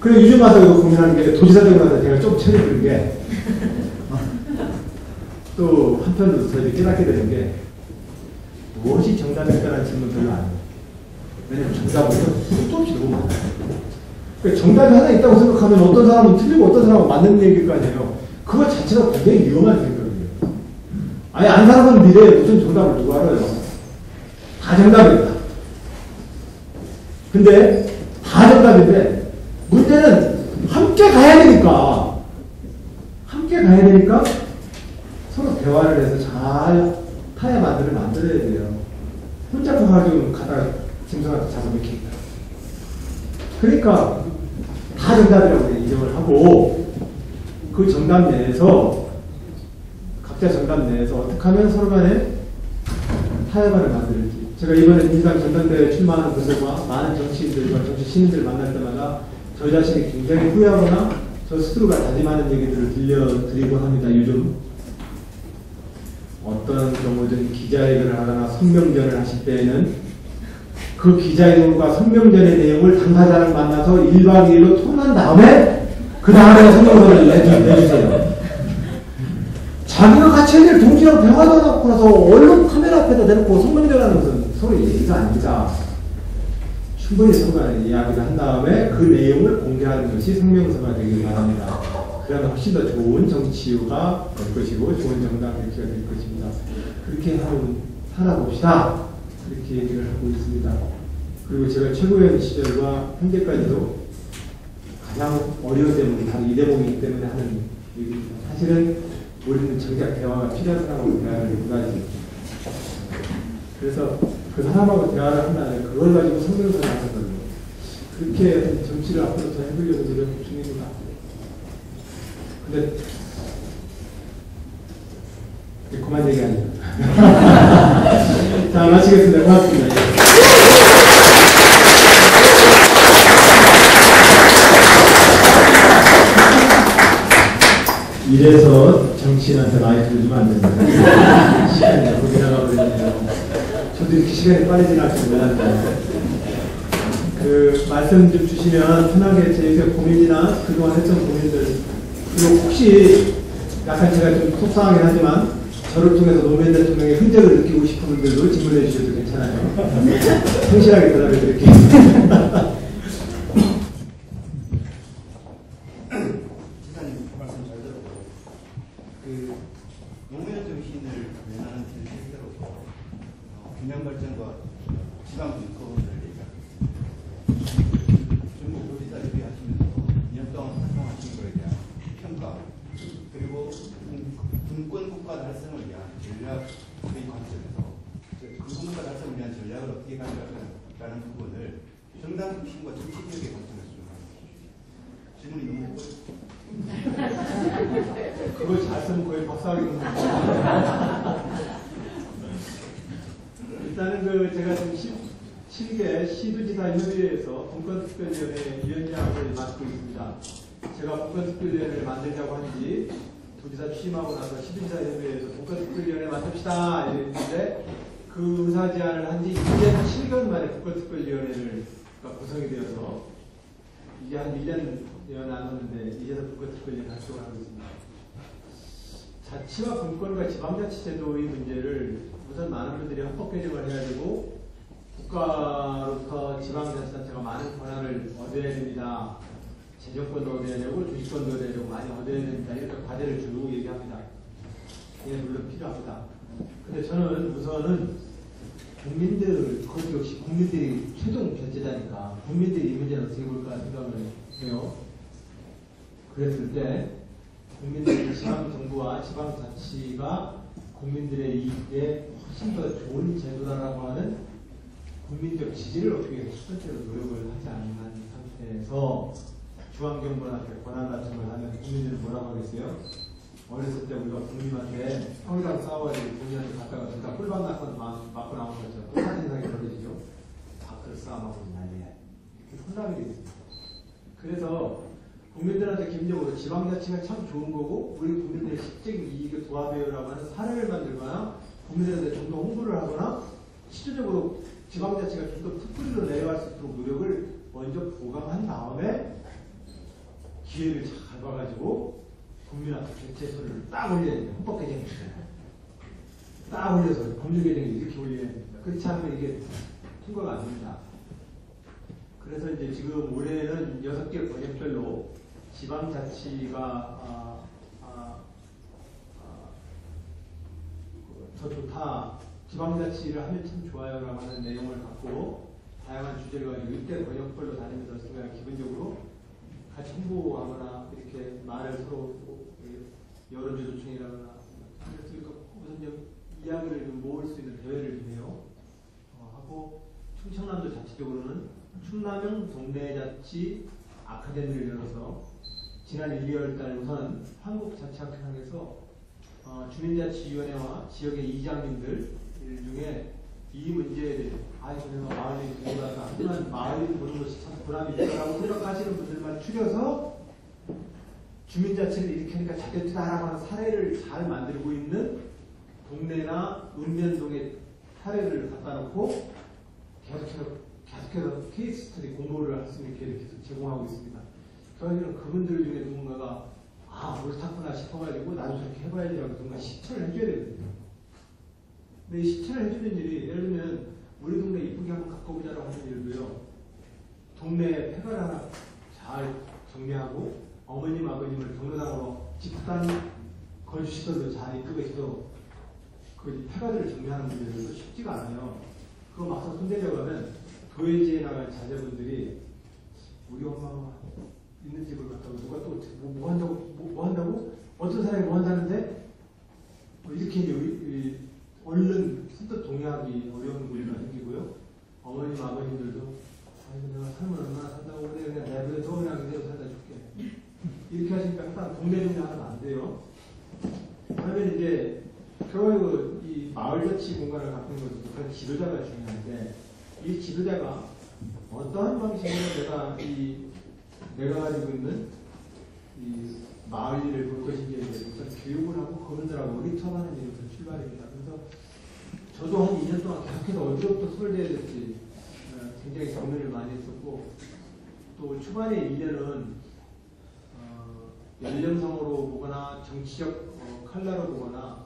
그리고 요즘 와서 이거 고민하는 게 도지사되고 나서 제가 좀 체력을 게 또 한편으로 저희들이 깨닫게 되는 게 무엇이 정답일까라는 질문 별로 안 해요. 왜냐면 정답은 수도 없이 너무 많아요. 그러니까 정답이 하나 있다고 생각하면 어떤 사람은 틀리고 어떤 사람은 맞는 얘기일 거 아니에요. 그거 자체가 굉장히 위험한 생각이에요. 아니 안 살아본 미래에 무슨 정답을 누가 알아요. 다 정답입니다. 근데 다 정답인데 문제는 함께 가야 되니까 서로 대화를 해서 잘 타야 만들을 만들어야 돼요. 혼자 가가지고 가다가 짐승한테 잡으면 이렇게 있다. 그러니까 다 정답이라고 인정을 하고 그 정답 내에서 각자 정답 내에서 어떻게 하면 서로 간에 타협안을 만들지. 제가 이번에 민주당 전당대회에 출마하는 분들과 많은 정치인들과 정치 시민들을 만날 때마다 저 자신이 굉장히 후회하거나 저 스스로가 다짐하는 얘기들을 들려드리고 합니다. 요즘 어떤 경우든 기자회견을 하거나 성명전을 하실 때에는 그 기자회견과 성명전의 내용을 당사자를 만나서 1박 2일로 토론한 다음에 그 다음에 성명서를 내주세요. 자기가 같이 해야 될 동지랑 대화도 하고 나서 언론 카메라 앞에다 대놓고 성명전하는 것은 서로 얘기가 아닙니다. 충분히 서로 간에 이야기를 한 다음에 그 내용을 공개하는 것이 성명서가 되길 바랍니다. 그러면 훨씬 더 좋은 정치가 될 것이고 좋은 정당 대표가 될 것입니다. 그렇게 하고 살아봅시다. 그렇게 얘기를 하고 있습니다. 그리고 제가 최고위원 시절과 현재까지도 가장 어려운 대목이 바로 이 대목이기 때문에 하는 얘기입니다. 사실은 우리는 정작 대화가 필요한 사람하고 대화를 해야지. 그래서 그 사람하고 대화를 한다면 그걸 가지고 성명서를 하는 걸로 그렇게 정치를 앞으로 더 해보려고 노력 중입니다. 근데 그만 얘기하네요. 자, 마치겠습니다. 고맙습니다. 이래서 정치인한테 마이크를 주면 안 됩니다. 시간이 자꾸 지나가 버리네요. 저도 이렇게 시간이 빨리 지날 줄 몰랐는데. 그 말씀 좀 주시면 편하게 제 고민이나 그동안 했던 고민들 그리고 혹시 약간 제가 좀 속상하긴 하지만 저를 통해서 노무현 대통령의 흔적을 느끼고 싶은 분들도 질문해 주셔도 괜찮아요. 성실하게 대답해 드릴게요. 기사님 말씀 잘 들었고 그 노무현 정신을 외면하는 실제로 균형 발전과 지방 분권을 중국 도지사 협의하시면서 2년 동안 활동하신 것에 대한 평가 그리고 분권 국가 달성을 위한 전략의 관점에서 그 국가 달성을 위한 전략을 어떻게 가져가는 부분을 정당 중심과 정치적의 관점에서 좀 질문이 너무 그걸 잘 쓰면 거의 박사학위는 일단은 그 제가 지금 7개 시도지사협의회에서 분권특별위원회 위원장을 맡고 있습니다. 제가 분권특별위원회를 만들자고 한지 도지사 취임하고 나서 시도지사협의회에서 분권특별위원회 만듭시다 이랬는데 그 의사 제안을 한 지 1년 7개월 만에 분권특별위원회가 구성이 되어서 이게 한 1년 남았는데 이제서 분권특별위원회 활동을 하고 있습니다. 자치와 분권과 지방자치제도의 문제를 우선 많은 분들이 헌법 개정을 해야 되고 국가로부터 지방자치단체가 많은 권한을 얻어야 됩니다. 재정권도 얻어야 되고 주식권도 얻어야 되고 많이 얻어야 됩니다. 이렇게 과제를 쭉 얘기합니다. 이게 물론 필요합니다. 근데 저는 우선은 국민들, 그것 역시 국민들이 최종 결제자니까 국민들이 이 문제는 어떻게 볼까 생각을 해요. 그랬을 때 국민들이 지방정부와 지방자치가 국민들의 이익에 훨씬 더 좋은 제도라고 하는 국민적 지지를 얻기 위해서 첫 번째로 노력을 하지 않는 상태에서 중앙정부한테 권한 같은 걸 하면 국민들은 뭐라고 하겠어요? 어렸을 때 우리가 부모님한테 형이랑 싸워야지 부모님한테 갔다가 둘 다 꿀밤 맞고 나온 것처럼 똑같은 생각이 벌어지죠. 밥그릇 싸움하고 난리야. 이렇게 혼란이 되겠습니다. 그래서 국민들한테 기본적으로 지방자치가 참 좋은 거고 우리 국민들의 실적인 이익을 도와줘요라고 하는 사례를 만들거나 국민들한테 좀 더 홍보를 하거나 실질적으로 지방자치가 좀 더 특구리로 내려갈 수 있도록 노력을 먼저 보강한 다음에 기회를 잘 봐가지고 국민 앞에 대체서를 딱 올려야 돼요. 헌법 개정에 딱 올려서 법률 개정에 이렇게 올려야 됩니다. 그렇지 않으면 이게 통과가 안 됩니다. 그래서 이제 지금 올해는 6개 권역별로 지방자치가 더 좋다. 지방자치를 하면 참 좋아요라고 하는 내용을 갖고 다양한 주제를 가지고 6개 권역별로 다니면서 제가 기본적으로 같이 홍보하거나 이렇게 말을 서로 여론조조청이라거나 그래서 우선 이야기를 좀 모을 수 있는 대회를 좀 해요. 하고 충청남도 자치적으로는 충남형 동네자치 아카데미를 열어서 지난 1, 2월달 우선 한국자치학회상에서 주민자치위원회와 지역의 이장님들 중에 이 문제에 대해 내가 마을이 들어가서 하지만 마을이 보는 것이 참 보람이 있다라고 생각하시는 분들만 추려서 주민자치를 일으키니까 잘 됐다라고 하는 사례를 잘 만들고 있는 동네나 읍면동의 사례를 갖다 놓고 계속해서 케이스 스터디 공부를 할 수 있게 이렇게 제공하고 있습니다. 저희는 그분들 중에 누군가가 옳다구나 싶어가지고 나도 저렇게 해봐야지라고 누군가 실천을 해줘야 되거든요. 근데 이 실천을 해주는 일이 예를 들면 우리 동네 이쁘게 한번 가꿔보자라고 하는 일도요. 동네 폐가를 하나 잘 정리하고 어머님 아버님을 경로당으로 집단 거주시설로 잘 이쁘게 해서 그 폐가들을 정리하는 분들도 쉽지가 않아요. 그거 막상 손대려고 하면 도예지에 나갈 자제분들이 우리 엄마가 있는 집을 갔다고 누가 또 뭐 한다고 뭐 한다고 어떤 사람이 뭐 한다는데 이렇게 이제 얼른 선뜻 동의하기 어려운 분위기가 생기고요. 어머님 아버님들도 내가 삶을 얼마나 산다고 그래 그냥 내 집에 더 그냥 그대로 살다 줄게 이렇게 하시니까 항상 동네 정리하면 안 돼요. 그러면 이제 결국 이 마을자치 공간을 갖고 있는 것도 그런 지도자가 중요한데 이 지도자가 어떠한 방식으로 내가 가지고 있는 이 마을 일을 볼 것인지에 대해서 우선 교육을 하고 그분들하고 모니터하는 일부터 출발입니다. 그래서 저도 한 2년 동안 계속해서 언제부터 서울대에 될지 굉장히 고민을 많이 했었고 또 초반에 1년은 연령성으로 보거나 정치적 칼라로 보거나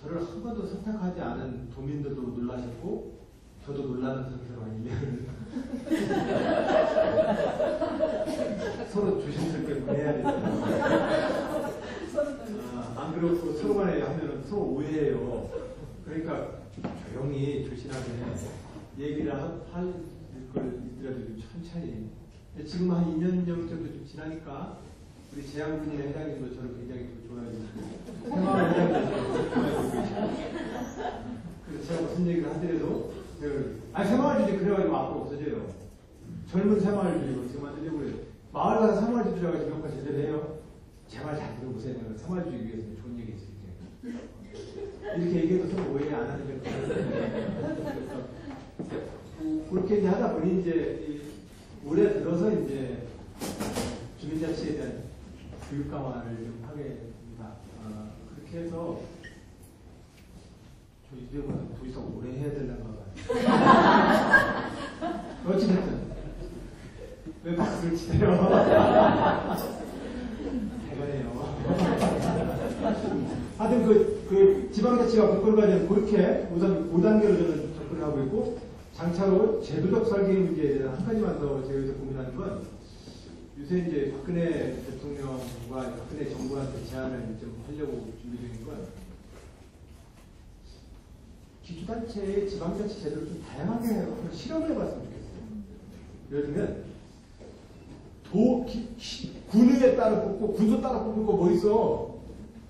저를 한 번도 선택하지 않은 도민들도 놀라셨고 저도 놀라는 상태로 한 1년을 서로 조심스럽게 보내야 되잖아요. 안 그렇고 서로 간에 하면은 서로 오해해요. 그러니까 조용히 조신하게 얘기를 할 걸 있더라도 좀 천천히. 지금 한 2년 정도 좀 지나니까 우리 재향군이나 회장님도 저를 굉장히 좀 좋아해 주시고 새마을 회장님도 저를 좋아해 주고 계시고 그래서 제가 무슨 얘기를 하더라도 새마을 주지 그래가지고 앞으로 없어져요. 젊은 새마을 주지고 지금 만들려고 그래요. 마을 가서 새마을 주지라고 지금 평가 제대로 해요. 제 말 잘 들어보세요. 내가 새마을 주기 위해서 좋은 얘기 있을게요. 이렇게 얘기해도 서로 오해 안 하는 게 그렇게 이제 하다 보니 이제 올해 들어서 이제 주민자치에 대한 교육 강화를 좀 하게 됩니다. 그렇게 해서 저 이제보다 더 이상 오래 해야 되려나 봐요. 어찌됐든 왜 박수를 치세요? 대단해요. 하여튼 그 지방자치가 국권과정 그렇게 5단계로 저는 접근을 하고 있고, 장차로 제도적 설계 문제에 대해서 한 가지만 더 제가 여기서 고민하는 건, 요새 이제 박근혜 대통령과 박근혜 정부한테 제안을 좀 하려고 준비 중인 건, 기초단체의 지방자치 제도를 좀 다양하게 한번 실험을 해봤으면 좋겠어요. 예를 들면, 군의에 따로 뽑고, 군소 따로 뽑을 거 뭐 있어?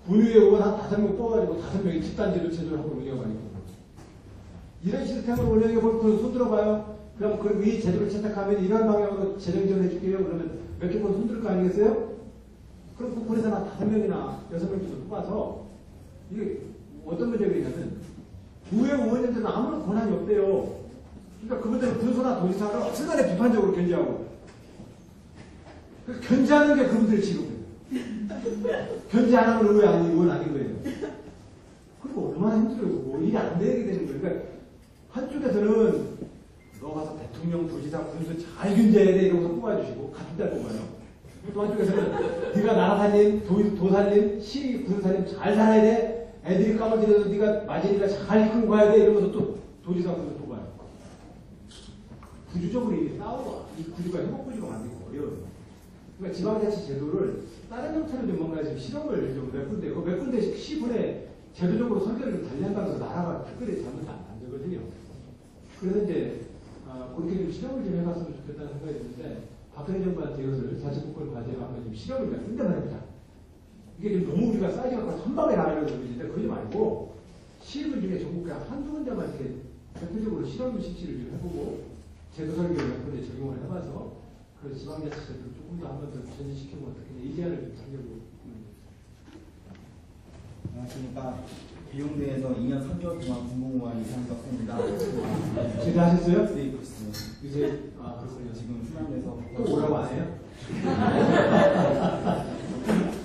군의회 의원 한 5명 뽑아가지고 5명이 집단제도 체제를 하고 운영하니까. 이런 시스템을 운영해볼 손 들어봐요. 그럼 이 제도를 채택하면 이런 방향으로 재정 지원해줄게요. 그러면 몇 개 손 들을 거 아니겠어요? 그럼 국군에서 한 5명이나 6명 정도 뽑아서, 이게 어떤 문제가 있냐면, 의회 의원님들은 아무런 권한이 없대요. 그러니까 그분들은 군소나 도지사를 어쨌든 비판적으로 견제하고, 견제하는 게 그분들의 직업이에요. 견제 안 하면 의회 아닌 의원 아닌 거예요. 그리고 얼마나 힘들어요. 뭐 일이 안 되게 되는 거예요. 그러니까 한쪽에서는 너 가서 대통령, 도지사, 군수 잘 견제해야 돼 이러면서 뽑아주시고 같은 달 뽑아요. 또 한쪽에서는 네가 나라 살림, 도살림, 시, 군살림 잘 살아야 돼. 애들이 까먹지려도 네가 맞으니까 잘 끌고 가야 돼 이러면서 또 도지사, 군수 뽑아요. 구조적으로 이 싸우고 이 구조가 회복구조가 만들고 이런. 그러니까 지방자치 제도를 다른 형태로 좀 뭔가 좀 실험을 좀 몇 군데 시군에 제도적으로 설계를 좀 달리한다면서 나라가 특별히 잘못 안 되거든요. 그래서 이제 그렇게 좀 실험을 좀 해봤으면 좋겠다는 생각이 드는데, 박근혜 정부한테 이것을 자치국권 과제로 한번 좀 실험을 몇 군데만 해보자. 이게 좀 너무 우리가 사이즈가 한 방에 나가려고 그러는데 그러지 말고 시군 중에 전국 그냥 한두 군데만 이렇게 대표적으로 실험 실시를 좀 해보고 제도 설계를 몇 군데 적용을 해봐서 그 지방자치 제도를 조금 더 한 번 더 전진시키면 어떻게 이 제안을 좀 하려고. 안녕하십니까. 비용대에서 2년 3개월 동안 군복무한 이상덕입니다. 제대하셨어요? 네, 그렇습니다. 이제 그렇군요. 지금 휴남에서 또 오라고 안 해요?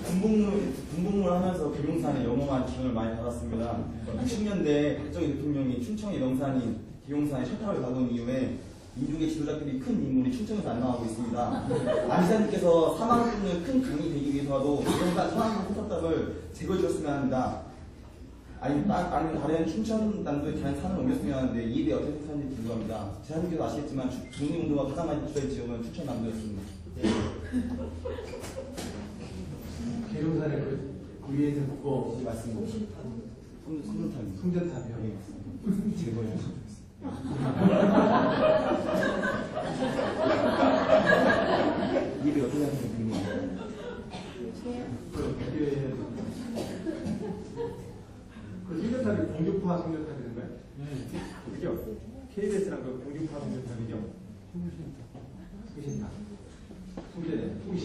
군복무를 하면서 비용산에 영험한 기운을 많이 받았습니다. 60년대 박정희 대통령이 춘천의 명산인 비용산에 셔터를 박은 이후에 민족의 지도자들이 큰 인물이 춘천에서 안 나오고 있습니다. 안지사님께서 사망을 끊는 큰 강이 되기 위해서라도 비용산 천안군 포탑탑을 제거해 주셨으면 합니다. 아니면 다른 춘천 남도의 다른 산을 옮겼으면 하는데 이에 대해 어떻게 생각하는지 궁금합니다. 지사님께서 아시겠지만 독립운동가 가장 많이 투자된 지역은 춘천 남도였습니다. 계룡산에 그 위에 있는 그거 네, 맞습니다. 성전탑입니다. 성전탑이요? 네, 맞습니다. 제거해 주셨습니다. 이에 대해 어떻게 생각하는지 궁금합니다. 그 성전탑이 공중파 성전탑이던가요? 그죠? KBS랑 그 공중파 성전탑이죠? 송신탑. 송전에 송신.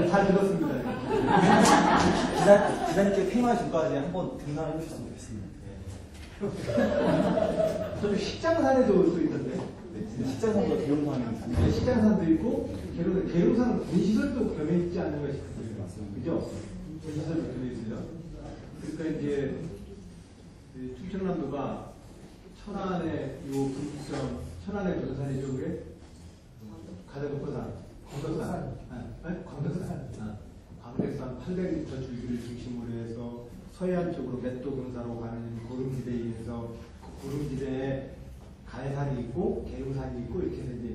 잘 들었습니다. 기사님께 팽화의 전까지 한번 등산해 주셨으면 좋겠습니다. 저도 식장산에도 또 있던데. 네, 식장산보다 계룡산이 식장산도 있고, 계룡산은 군시설도 겸해 있지 않는 것이 맞습니다. 그죠? 군시설도 겸해 있어요. 그러니까 이제 충청남도가 천안의 분기점, 천안의 전산이 쪽에 가장 높은 산, 광덕산, 광덕산 800m 줄기를 중심으로 해서 서해안 쪽으로 맷도 경사로 가는 고름지대에서 그 고름지대에 가해산이 있고 계룡산이 있고 이렇게 해서 이제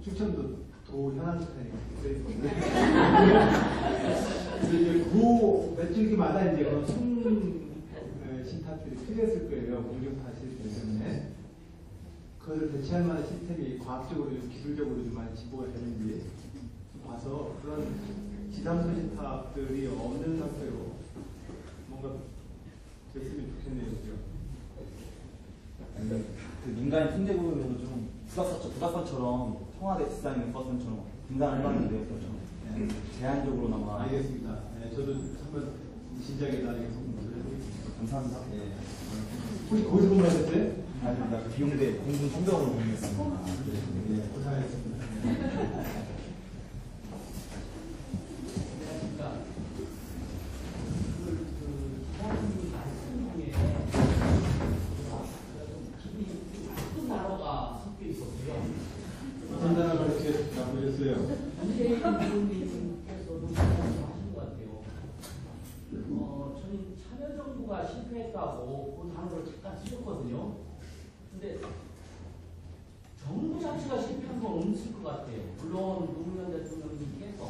충청도 현안산이 있거든요. 이제 그 맷줄기마다 이제 그런 신탑들이 필요했을 거예요. 공중파 시스템 때문에. 그것을 대체할 만한 시스템이 과학적으로 좀 기술적으로 좀 많이 진보가 되는지 봐서 그런 지상선 신탑들이 없는 상태로 뭔가 됐으면 좋겠네요. 그죠? 그 민간인 통제구역에서 좀 북악산처럼 청와대 뒷산에 있는 북악산처럼 등산을 해봤는데 좀 제한적으로나마. 알겠습니다. 네, 저도 한번 진작에 나중에 성공을 해보겠습니다. 감사합니다. 혹시 거기서 공부하셨어요? 아닙니다. 비용대 공군 총병으로 보냈습니다. 네, 고생하셨습니다. 어떤 단어가 이렇게 나보셨어요? 문재인 대통령께서도 하신 것 같아요. 저는 참여정부가 실패했다고 그 단어를 잠깐 쓰셨거든요. 근데 정부 자체가 실패한 건 없을 것 같아요. 물론 노무현 대통령님께서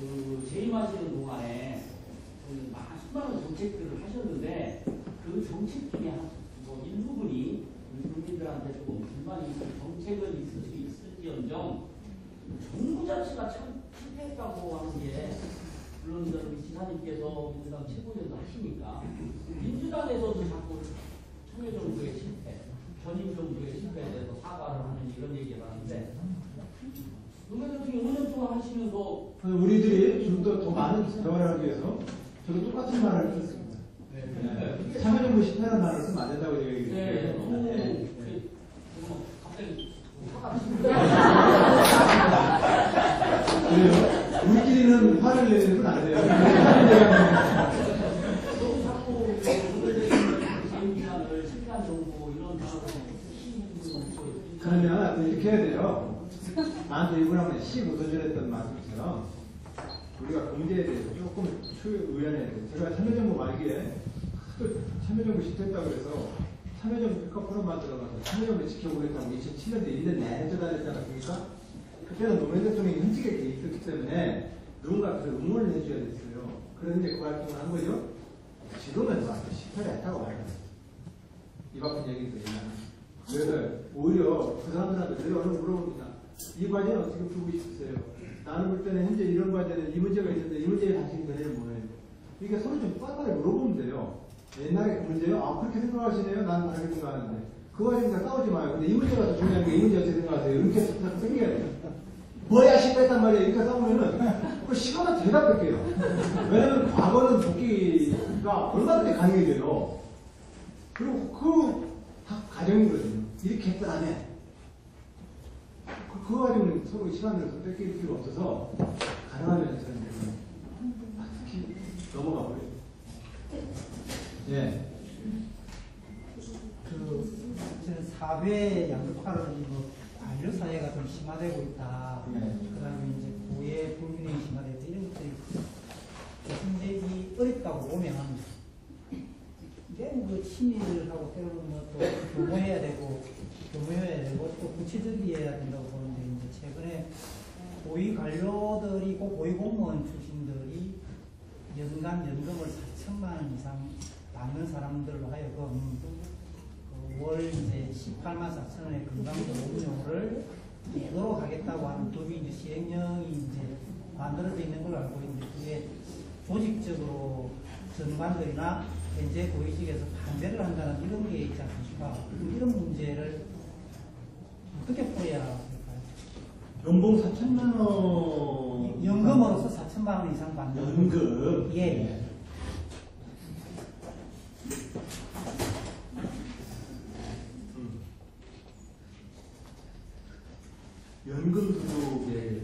그 재임하시는 동안에 수많은 정책들을 하셨는데 그 정책 중에 뭐 일부분이 국민들한테 조금 불만이 있는 정책은 있을 수 있을지언정 정부 자체가 참 실패했다고 하는 게 물론 우리 지사님께서 민주당 최고위원도 하시니까 민주당에서도 자꾸 참여정부의 실패, 전임 정부의 실패에 대해서 사과를 하는 이런 얘기를 하는데 노무현 대통령이 5년 동안 하시면서 우리들이 좀 더 많은 대화를 하기 위해서 저도 똑같은 말을 했습니다. 네. 참여정부 실패라는 말을 쓰면 안 된다고 제가 얘기했어요. 갑자기 그래요? 우리끼리는 화를 내는 건 안 돼요. 너무 자꾸 재임기간을 실패한 정부 이런 그러면 이렇게 해야 돼요. 나한테 일부러 한번 묻어주랬던 말씀처럼 우리가 그 문제에 대해서 조금 의연해야 돼요. 제가 참여정부 말기에 참여정부 실패했다고 그래서 참여정부 백업프로 만들어가서 참여정부 지켜보겠다고 2007년도에 1년 내내 떠다녔지 않았습니까? 그때는 노무현 대통령이 현직에 있었기 때문에 누군가 그 응원을 해줘야 됐어요. 그런데 그 활동을 한 거죠. 지금은 와서 실패를 했다고 말합니다. 입 아픈 얘기도 있나요? 그래서 오히려 그 사람들한테 내가 오늘 물어봅니다. 이 과제는 어떻게 풀고 싶으세요? 나는 볼 때는 현재 이런 과제는 이 문제가 있는데 이 문제에 당신이 견해는 뭐예요? 이게 서로 좀 뻔하게 물어보면 돼요. 옛날에 그 문제요? 아, 그렇게 생각하시네요? 나는 다르게 생각하는데. 그거 가지고 싸우지 마요. 근데 이 문제가 더 중요한 게 이 문제 어떻게 생각하세요? 이렇게 딱 생겨야 돼요. 뭐야, 실패했단 말이야. 이렇게 싸우면은, 그 시간은 대답할게요. 왜냐면 과거는 복귀가 얼마든지 가능해져요. 그리고 다 가정이거든요. 이렇게 했더라면. 그거 가지고는 서로 시간을 뺏길 필요 없어서, 가능하면 저는 특히 넘어가 버려요. 예. 저는 사회 양극화를 관료 사회가 좀 심화되고 있다. 그다음에 이제 고의 불균형이 심화되고 이런 것들이 대승적이 어렵다고 보면 매우 그 친밀하고 때로는 뭐또 교모해야 되고 또 구체적이어야 된다고 보는데 이제 최근에 고위 관료들이고 고위 공무원 출신들이 연간 연금을 4천만 원 이상 받는 사람들로 하여금 월 이제 18만 4천 원의 건강보험료를 내도록 하겠다고 하는 법이 이제 시행령이 이제 만들어져 있는 걸로 알고 있는데 그게 조직적으로 전관들이나 현재 고위직에서 반대를 한다는 이런 게 있지 않습니까? 이런 문제를 어떻게 풀어야 할까요? 연봉 4천만 원. 연금으로서 4천만 원 이상 받는. 연금? 예. 연금 소득에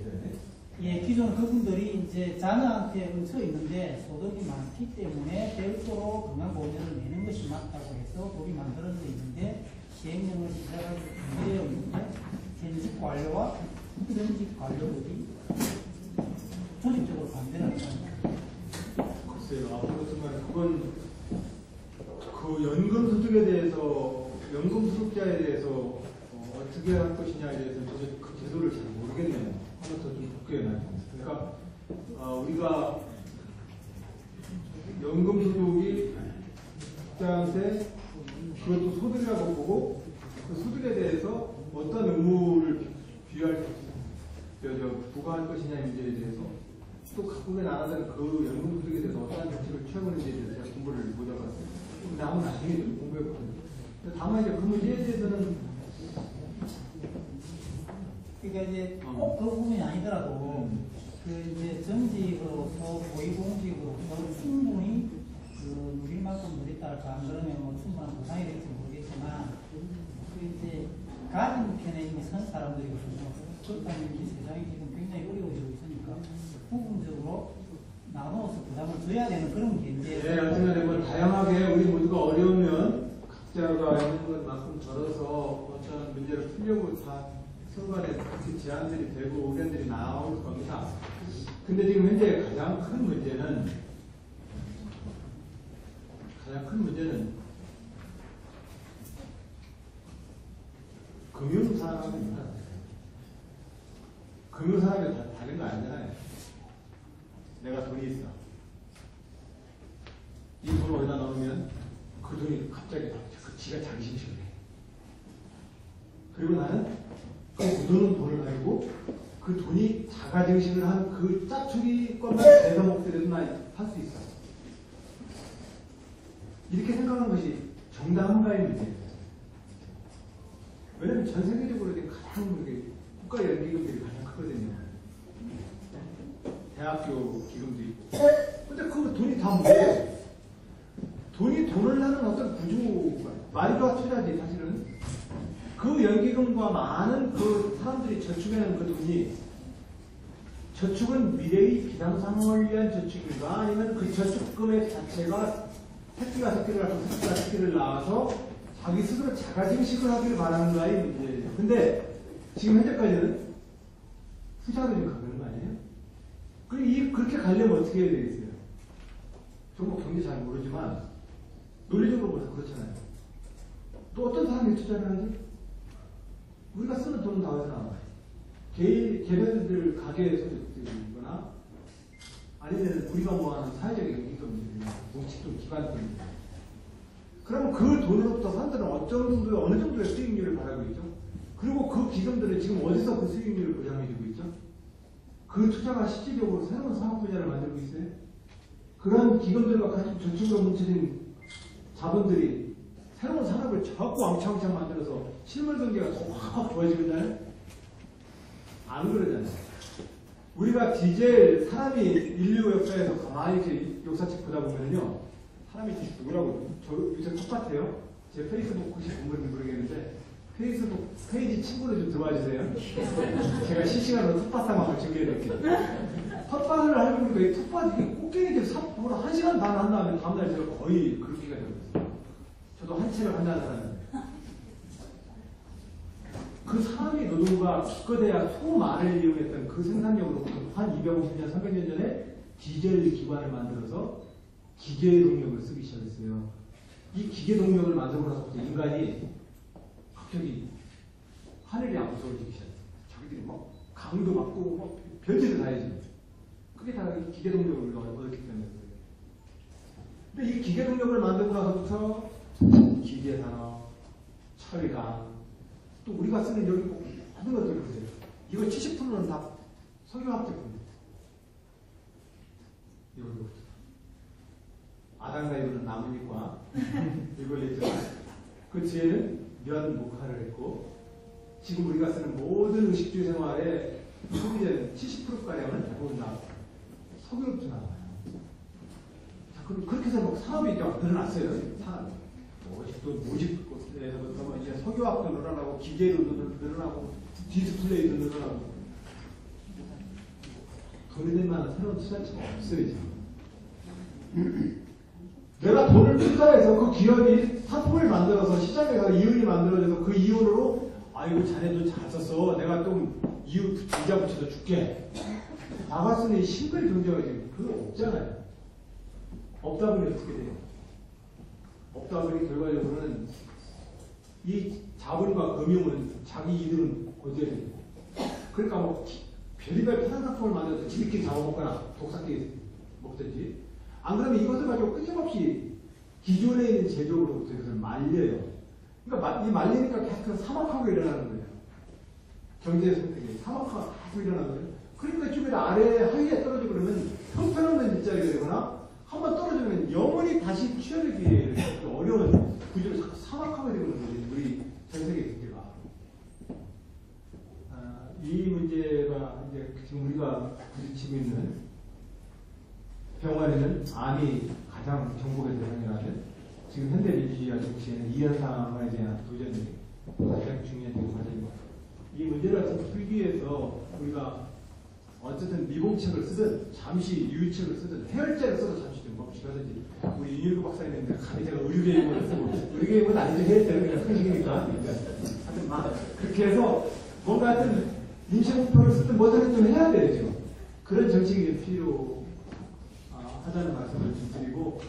예, 기존 그분들이 이제 자녀한테 얹혀 있는데 소득이 많기 때문에 별도로 건강보험료를 내는 것이 맞다고 해서 법이 만들어져 있는데 시행령을 시작하기 준비되어 있는데 현직 관료와 현직 관료들이 조직적으로 반대를 합니다. 글쎄요, 앞으로 정말 그건 그 연금 소득에 대해서 연금 소득자에 대해서 어떻게 할 것이냐에 대해서 그 제도를 잘 모르겠네요. 하면서 좀 복귀해 놨습니다. 그러니까 우리가 연금 소득이 국가한테 그것도 소득이라고 보고 그 소득에 대해서 어떤 의무를 부과할 것이냐의 문제에 대해서 또 각국의 나라들은 그 연금 소득에 대해서 어떤 정책을 취하는지에 대해서 제가 공부를 못 해봤어요. 근데 아무 나중에 좀 공부해봤거든요. 다만 이제 그 문제에 대해서는 그러니까 이제 꼭 그 부분이 아니더라도 그 이제 전직으로서 고위공직으로서 충분히 그 누릴 만큼 누렸다 할까 안 그러면 뭐 충분한 보상이 될지 모르겠지만 있지만 그 이제 가진 편에 이미 선 사람들이거든요. 그렇다면 이제 세상이 지금 굉장히 어려워지고 있으니까 부분적으로 나눠서 부담을 져야 되는 그런 견제. 네, 하여튼 뭐 다양하게 우리 모두가 어려우면 각자가 있는 것만큼 덜어서 어떤 문제를 풀려고 다 서로 간에 그렇게 제안들이 되고 의견들이 나올 겁니다. 근데 지금 현재 가장 큰 문제는 금융산업입니다. 금융산업이 다른 거 아니잖아요. 내가 돈이 있어. 이 돈을 어디다 넣으면 그 돈이 갑자기 지가 자기 심식을 해. 그리고 나는 그 묻어놓은 돈을 가지고 그 돈이 자가 증식을 한 그 짜투리 것만 대서 먹더라도 나 할 수 있어. 이렇게 생각하는 것이 정당한가의 문제예요. 왜냐면 전 세계적으로 가장 국가 연기금들이 가장 크거든요. 대학교 기금도 있고. 근데 그 돈이 다 뭐예요? 돈을 나는 어떤 구조가 말과 투자지 사실은. 그 연기금과 많은 그 사람들이 저축해놓은 그 돈이 저축은 미래의 비상상황을 위한 저축인가 아니면 그 저축금액 자체가 새끼가 새끼를 낳고 새끼가 새끼를 낳아서 자기 스스로 자가증식을 하기를 바라는가의 문제예요. 근데 지금 현재까지는 후자로 지금 가는 거 아니에요? 그렇게 가려면 어떻게 해야 되겠어요? 정말 경제 잘 모르지만 논리적으로 봐서 그렇잖아요. 또 어떤 사람이 투자를 하지? 우리가 쓰는 돈은 다 어디서 나와요? 개별들 가게 소득들이거나 아니면 우리가 모아하는 사회적인 연기금들이나 뭉치돈 기관들입니다. 그러면 그 돈으로부터 사람들은 어느 정도의 수익률을 바라고 있죠? 그리고 그 기금들은 지금 어디서 그 수익률을 보장해주고 있죠? 그 투자가 실질적으로 새로운 사업 분야를 만들고 있어요? 그런 기금들과 같이 저축으로 뭉쳐진 자본들이 새로운 산업을 자꾸 왕창왕창 만들어서 실물 경제가 더 확 좋아지겠나요? 안 그러잖아요. 우리가 사람이 인류 역사에서 가만히 이렇게 역사책 보다 보면요. 사람이 누구라고, 저 요새 텃밭해요? 제 페이스북 혹시 본분인지 모르겠는데, 페이스북 페이지 친구를 좀 들어와 주세요. 제가 실시간으로 텃밭 상황을 준비해드릴게요. 텃밭을 하려고 보니까 이 텃밭이 꽃게이들 삽으로 1시간 반 한 다음에 다음날 제가 거의 그렇게가 되었어요. 저도 한 채를 한다는 사람인데. 그 사람의 노동과 기껏해야 소말을 이용했던 그 생산력으로부터 한 250년, 300년 전에 디젤 기관을 만들어서 기계 동력을 쓰기 시작했어요. 이 기계 동력을 만들고 나서부터 인간이 갑자기 하늘이 안 무서워지기 시작했어요. 자기들이 막 강도 맞고 막 별짓을 다 해야지. 그게 다 기계 동력을 얻었기 때문에. 근데 이 기계 동력을 만들고 나서부터 기계 산업, 철강, 또 우리가 쓰는 여기 모든 것들을 보세요. 이거 70%는 다 석유화학 제품입니다. 이걸로 아담과 이브는 나뭇잎과 이걸 했지만 그 뒤에는 면, 목화를 했고 지금 우리가 쓰는 모든 의식주 생활에 소비되는 70%가량은 대부분 다 석유로부터 나와요. 자, 그렇게 해서 막 산업이 이제 늘어났어요. 산업. 또 모집에서부터 뭐 이제 석유학도 늘어나고 기계도 늘어나고 디스플레이도 늘어나고 돈이 될 만한 새로운 투자처가 없어요. 지금. 내가 돈을 투자해서 그 기업이 상품을 만들어서 시장에서 이윤이 만들어져서 그 이윤으로 아이고 자네도 잘 썼어. 내가 좀 이자 붙여서 줄게. 나갔으니 싱글 경제가 지금 그거 없잖아요. 없다 보니 어떻게 돼요? 없다 보니 결과적으로는 이 자본과 금융은 자기 이득은 고대로 그러니까 뭐 별의별 파란 상품을 만들어서 지들끼리 잡아먹거나 독삭게 먹든지 안 그러면 이것을 가지고 끊임없이 기존에 있는 제조로부터 이것을 말려요. 그러니까 이 말리니까 계속 사막하고 일어나는 거예요. 경제 선택이 사막하고 일어나는 거예요. 그러니까 이쪽에 아래 하위에 떨어져 그러면 형편없는 일자리가 되거나 한번 떨어지면 영원히 다시 취업하기 어려운 구조를 자꾸 사막하게 되는 거예요. 우리 전 세계 경제가. 이 문제가 이제 지금 우리가 부딪히고 있는 병원에는 암이 가장 정복의 대상이라는 지금 현대 민주주의와 정치에는 이 현상에 대한 도전이 가장 중요한 과제입니다. 이 문제를 풀기 위해서 우리가 어쨌든 미봉책을 쓰든 잠시 유유책을 쓰든 해열제를 써도 잠시 좀 멈추라든지 우리 윤일구 박사님인데 감히 제가 의료계획을 쓰고 의료계획은 아니죠. 해열제는 그냥 큰식이니까 하여튼 막 그렇게 해서 뭔가 하여튼 임시목표를 쓰든 뭐든 좀 해야 돼요. 지금 그런 정책이 좀 필요하다는 말씀을 좀 드리고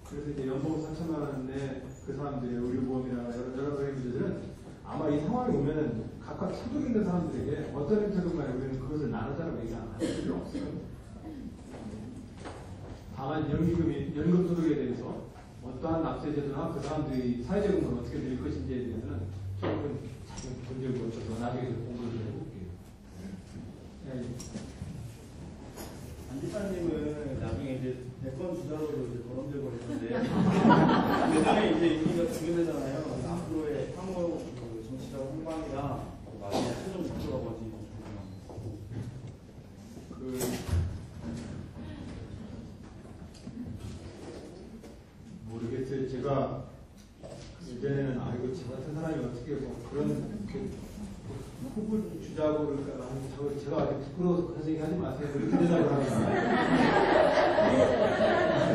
그래서 이제 연봉 3천만 원인데 그 사람들의 의료보험이나 여러 가지 문제들은 아마 이 상황이 오면은 각각 소득 있는 사람들에게 어떤 형태든 간에 우리는 그것을 나누자라고 얘기 안 할 필요 없어요. 다만 연금 소득에 대해서 어떠한 납세제도나 그 사람들이 사회적으로 어떻게 될 것인지에 대해서는 조금 자기 본적을 거쳐서 나중에 공부를 좀 해볼게요. 네. 안 지사님은 나중에 이제 대권 주자로 이제 거론되고 있는데 대선에 이제 임기가 중요되잖아요. 앞으로의 향후 정치적 행방이나 나중에 최종 목표가 뭔지 모르겠어요. 제가 예전에는 이거 저 같은 사람이 어떻게 뭐 그런 후보 주자고 그럴까 하면 제가 아주 부끄러워서 그런 얘기 하지 마세요. 이렇게 대답을 하거나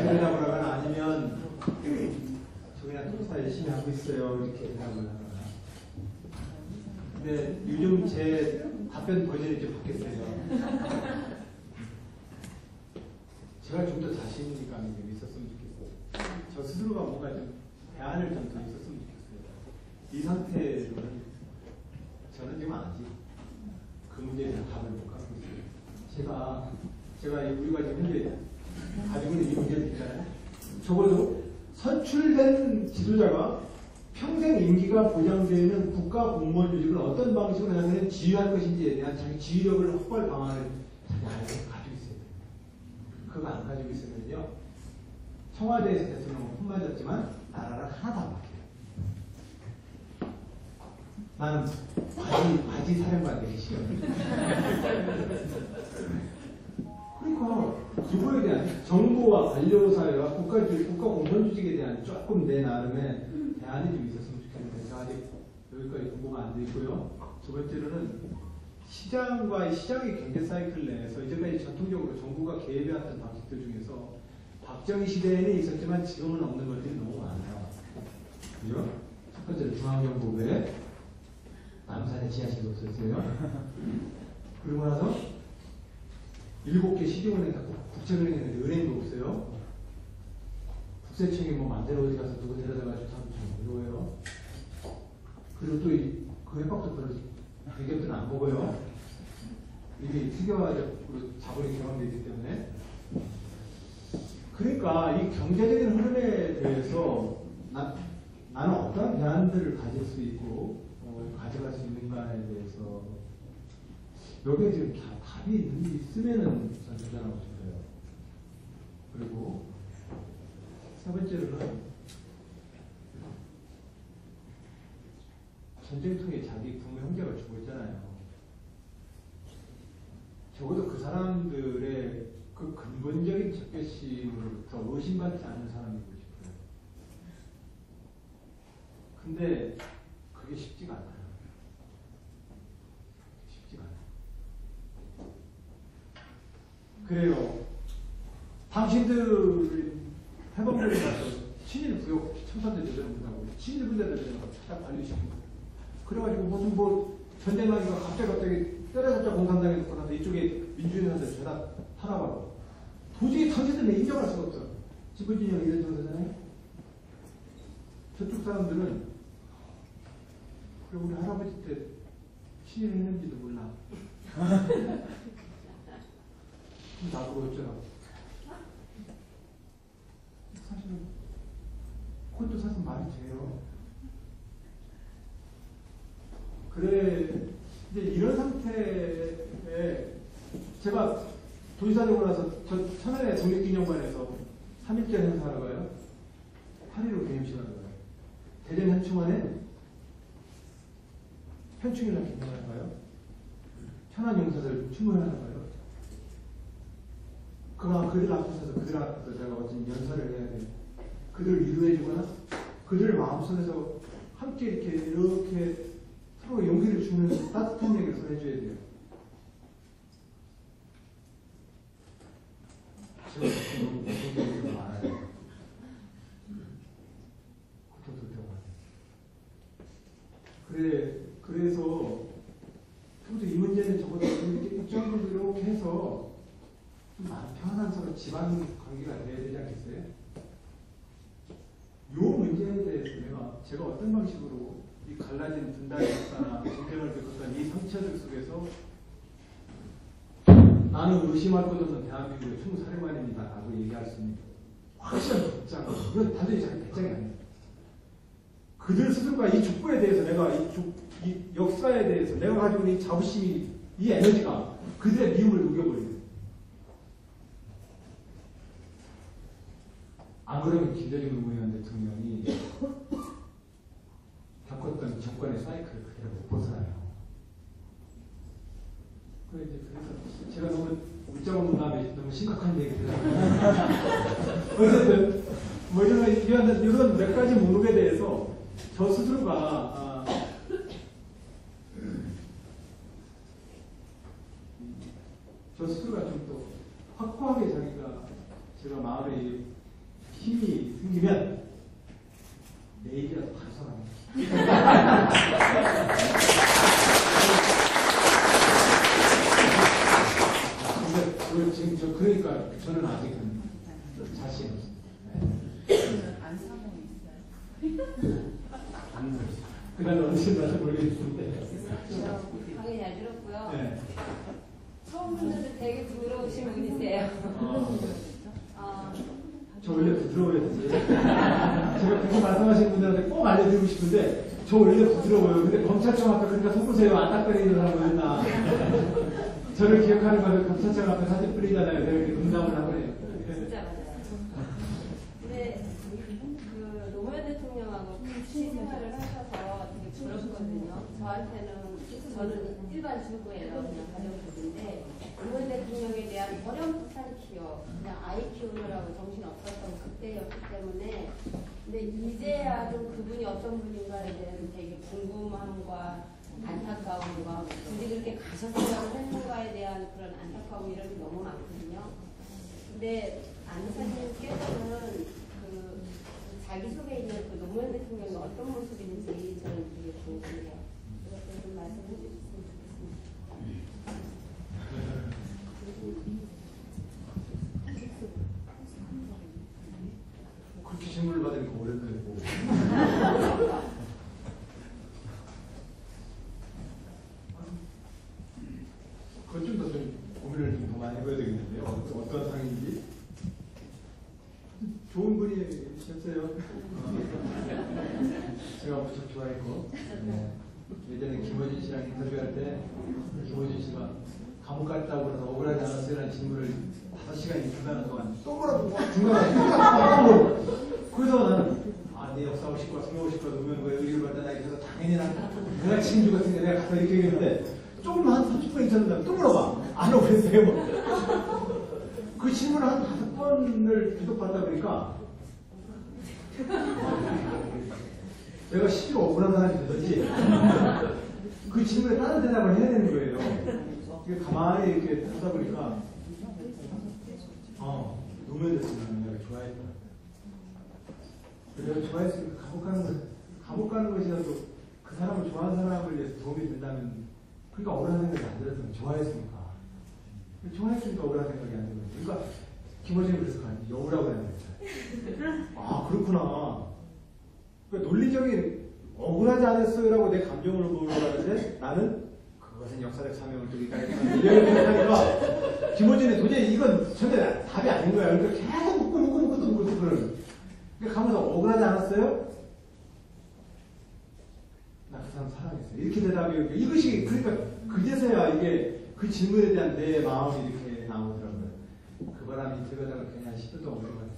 대답을 하거나 아니면 저 그냥 통사 열심히 하고 있어요. 이렇게 대답을 하거나. 근데 요즘 제 답변 버전이 좀 바뀌었어요. 제가 좀 더 자신감이 좀 있었으면 좋겠어요. 저 스스로가 뭔가 좀 대안을 좀 더 있었으면 좋겠어요. 이 상태로는 저는 지금 아직 그 문제에 대한 답을 못 갖고 있어요. 제가 우리가 지금 현재 가지고 있는 이 문제를 있잖아요. 적어도 선출된 지도자가 평생 임기가 보장되는 국가 공무원 조직을 어떤 방식으로 하면 지휘할 것인지에 대한 자기 지휘력을 확보할 방안을 자기 안에 가지고 있어야 돼요. 그거 안 가지고 있으면요. 청와대에서 대통령은 품 맞았지만 나라를 하나도 안 맡겨요. 나는 바지 사령관 되기 싫어요. 그러니까 이거에 대한 정부와 관료사회와 국가 공무원 조직에 대한 조금 내 나름의 대안이 좀 있었으면 좋겠는데 제가 아직 여기까지 공부가 안 돼 있고요. 두 번째로는 시장의 경제 사이클 내에서 이제까지 전통적으로 정부가 개입해왔던 방식들 중에서 박정희 시대에는 있었지만 지금은 없는 것들이 너무 많아요. 그죠? 첫 번째로 중앙정부 외에 남산에 지하실도 없었어요. 그리고 나서 7개 시중은행 갖고 국채은행 있는데 은행도 없어요. 국세청이 뭐 맘대로 어디 가서 누구 데려다가지고 참 어려워요. 그리고 또 그 협박도 별로 대기업들은 안 먹어요. 이게 세계화적으로 자본이 개방되어 있기 때문에. 그러니까 이 경제적인 흐름에 대해서 나는 어떤 대안들을 가질 수 있고 가져갈 수 있는가에 대해서 여기에 지금 답이 있으면은 전 대단하고 싶어요. 그리고 세 번째로는 전쟁통에 자기 부모 형제가 죽어 있잖아요. 적어도 그 사람들의 그 근본적인 적개심으로부터 의심받지 않는 사람이고 싶어요. 근데 그게 쉽지가 않아요. 쉽지가 않아요. 그래요. 당신들 해방군에 가서 친일 부역 청산대 제대로 못하고 친일 분대들 딱 관리시키고 그래가지고 무슨 전쟁하기가 갑자기 때려잡자 공산당에 놓고 나서 이쪽에 민주인한테 죄다 탄압하고 도저히 당신들은 인정할 수가 없어. 지부진영 이런 정도잖아요. 저쪽 사람들은 그래 우리 할아버지 때 친일을 했는지도 몰라. 나보고 어쩌라고. 사실은 그것도 사실 말이 돼요. 그래 이제 이런 상태에 제가 도지사 되고 나서 저 천안의 독립기념관에서 3.1절 행사하러 가요. 8.15 개념식하러 가요. 대전 현충원에 현충일날 기념하러 가요. 천안 용사들 추모하러 가요. 그들 앞에 서서 그들 앞에서 제가 어떤 연설을 해야 돼요. 그들을 위로해주거나 그들 마음속에서 함께 이렇게 서로 용기를 주는 따뜻한 얘기를 전해줘야 돼요. 제가 너무 얘기가 많아요. 고통도 되고. 그래서 평소 이 문제는 적어도 이렇게 입장적으로 이렇게 해서 좀 편안한 서로 집안 관계가 돼야 되지 않겠어요? 이 문제에 대해서 제가 어떤 방식으로 이 갈라진 분단의 역사나 전쟁을 겪었던 이 상처들 속에서 나는 의심할 것 없는 대한민국의 총사령관입니다 라고 얘기할 수 있는 확실한 입장, 이건 단순히 자기 배짱이 아니에요. 그들 스스로가 이 족보에 대해서 내가 이 역사에 대해서 내가 가지고 있는 이 자부심이, 이 에너지가 그들의 미움을 녹여버려요. 안 그러면 김대중 노무현 대통령이 겪었던 정권의 사이클을 그대로 못 벗어나요. 그래서 제가 너무 울적한 문화에 너무 심각한 얘기를 어쨌든 뭐 이런 몇 가지 목록에 대해서 저 스스로가 좀 더 확고하게 제가 마음에 힘이 생기면 내일이라도 가서랍니다. 근데 지금 그러니까 저는 아직은 자신 없습니다. 안 사고 있어요. 그날 언제 나서 모르겠는데. 강의 잘 들었고요. 네. 처음 분들은 되게 부러우신 분이세요. 저 원래 부드러워요. 제가 그렇게 말씀하시는 분들한테 꼭 알려드리고 싶은데 저 원래 부드러워요. 근데 검찰청 앞에 그러니까 속으세요. 안딱거리는 사람 뭐였나. 저를 기억하는 거는 검찰청 앞에 사진 뿌리잖아요. 내가 이렇게 농담을 하거든요. 진짜 맞아요. 근데 그 노무현 대통령하고 같이 생활을 하셔서 되게 부럽거든요. 저는 일반 주부예요. 그냥 가정주부인데 노무현 대통령에 대한 어렴풋한 기억, 그냥 아이 키우느라고 정신 없었던 그때였기 때문에 근데 이제야 좀 그분이 어떤 분인가에 대한 되게 궁금함과 안타까움과 굳이 그렇게 가셨다고 했는가에 대한 그런 안타까움 이런 게 너무 많거든요. 근데 안사님께서는 그 자기소개에 있는 그 노무현 대통령이 어떤 모습인지 저는 되게 궁금해요. 그것도 좀 말씀해 주셨으면 좋겠습니다. 그렇게 질문을 받으니까 오래되고. 그건 좀 더 고민을 좀 더 많이 해봐야 되겠는데요. 어떤 상인지. 좋은 분이셨어요. 제가 무척 좋아했고. 네. 예전에 김호진 씨랑 인터뷰할 때 김호진 씨가 감옥 갔다고 그래서 억울하지 않았어요? 라는 질문을 5시간 중간한 동안 또 뭐라고 중간에 그래서 나는 내 역사하고 싶고 성경하고 싶고 노무현 거에 의리를 받다 나 그래서 당연히 내가 친구 같은 게 내가 가서 이렇게 얘기했는데 조금 한 30분 있었는데 또 물어봐. 안 억울했어요? 뭐. 그 질문을 한 5번을 계속 받다 보니까 내가 실제로 억울한 사람이 되든지 그 질문에 다른 대답을 해야 되는 거예요. 가만히 이렇게 하다 보니까 노무현 대통령을 내가 좋아했다. 내가 좋아했으니까 감옥 가는 것이라도 그 사람을 좋아하는 사람을 위해서 도움이 된다면 그러니까 억울한 생각이 안 들었으면 좋아했으니까 억울한 생각이 안 들었어요. 그러니까 김호진이 그래서 여우라고 하는 거예요. 아 그렇구나. 그러니까 논리적인 억울하지 않았어요라고 내 감정으로 물어봤는데 나는 그것은 역사적 사명을 또 이렇게 생각하니까 김호진이 도저히 이건 전혀 답이 아닌 거야. 그러니까 계속 묻고 그러는. 그러니까 가면서 억울하지 않았어요? 나 그 사람 사랑했어요. 이렇게 대답이 이것이 그러니까 그제서야 이게 그 질문에 대한 내 마음이 이렇게 나오더라고요. 그 바람이 들어가다가 그냥 10분 동안 오래 갔어요.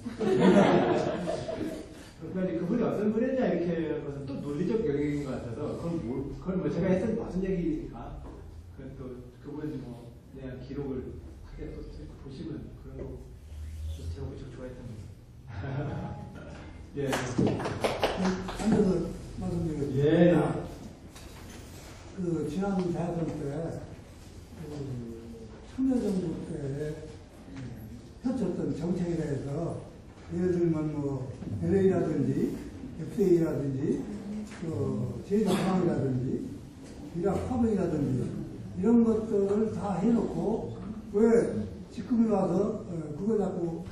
그러니까 그분이 어떤 분이냐 이렇게 것은 또 논리적 영역인 것 같아서 그건 뭐 제가 했던 무슨 얘기니까 그건 또 그분이 뭐 내가 기록을 하게 또 보시면 그런 거 제가 무척 좋아했던 거예요. 예. 지난 대선 때 참여정부 때 펼쳤던 정책에 대해서 예를 들면 뭐 LA라든지 FA라든지 제조항이라든지 미락 화병이라든지 이런 것들을 다 해놓고 왜 지금에 와서 그거 자꾸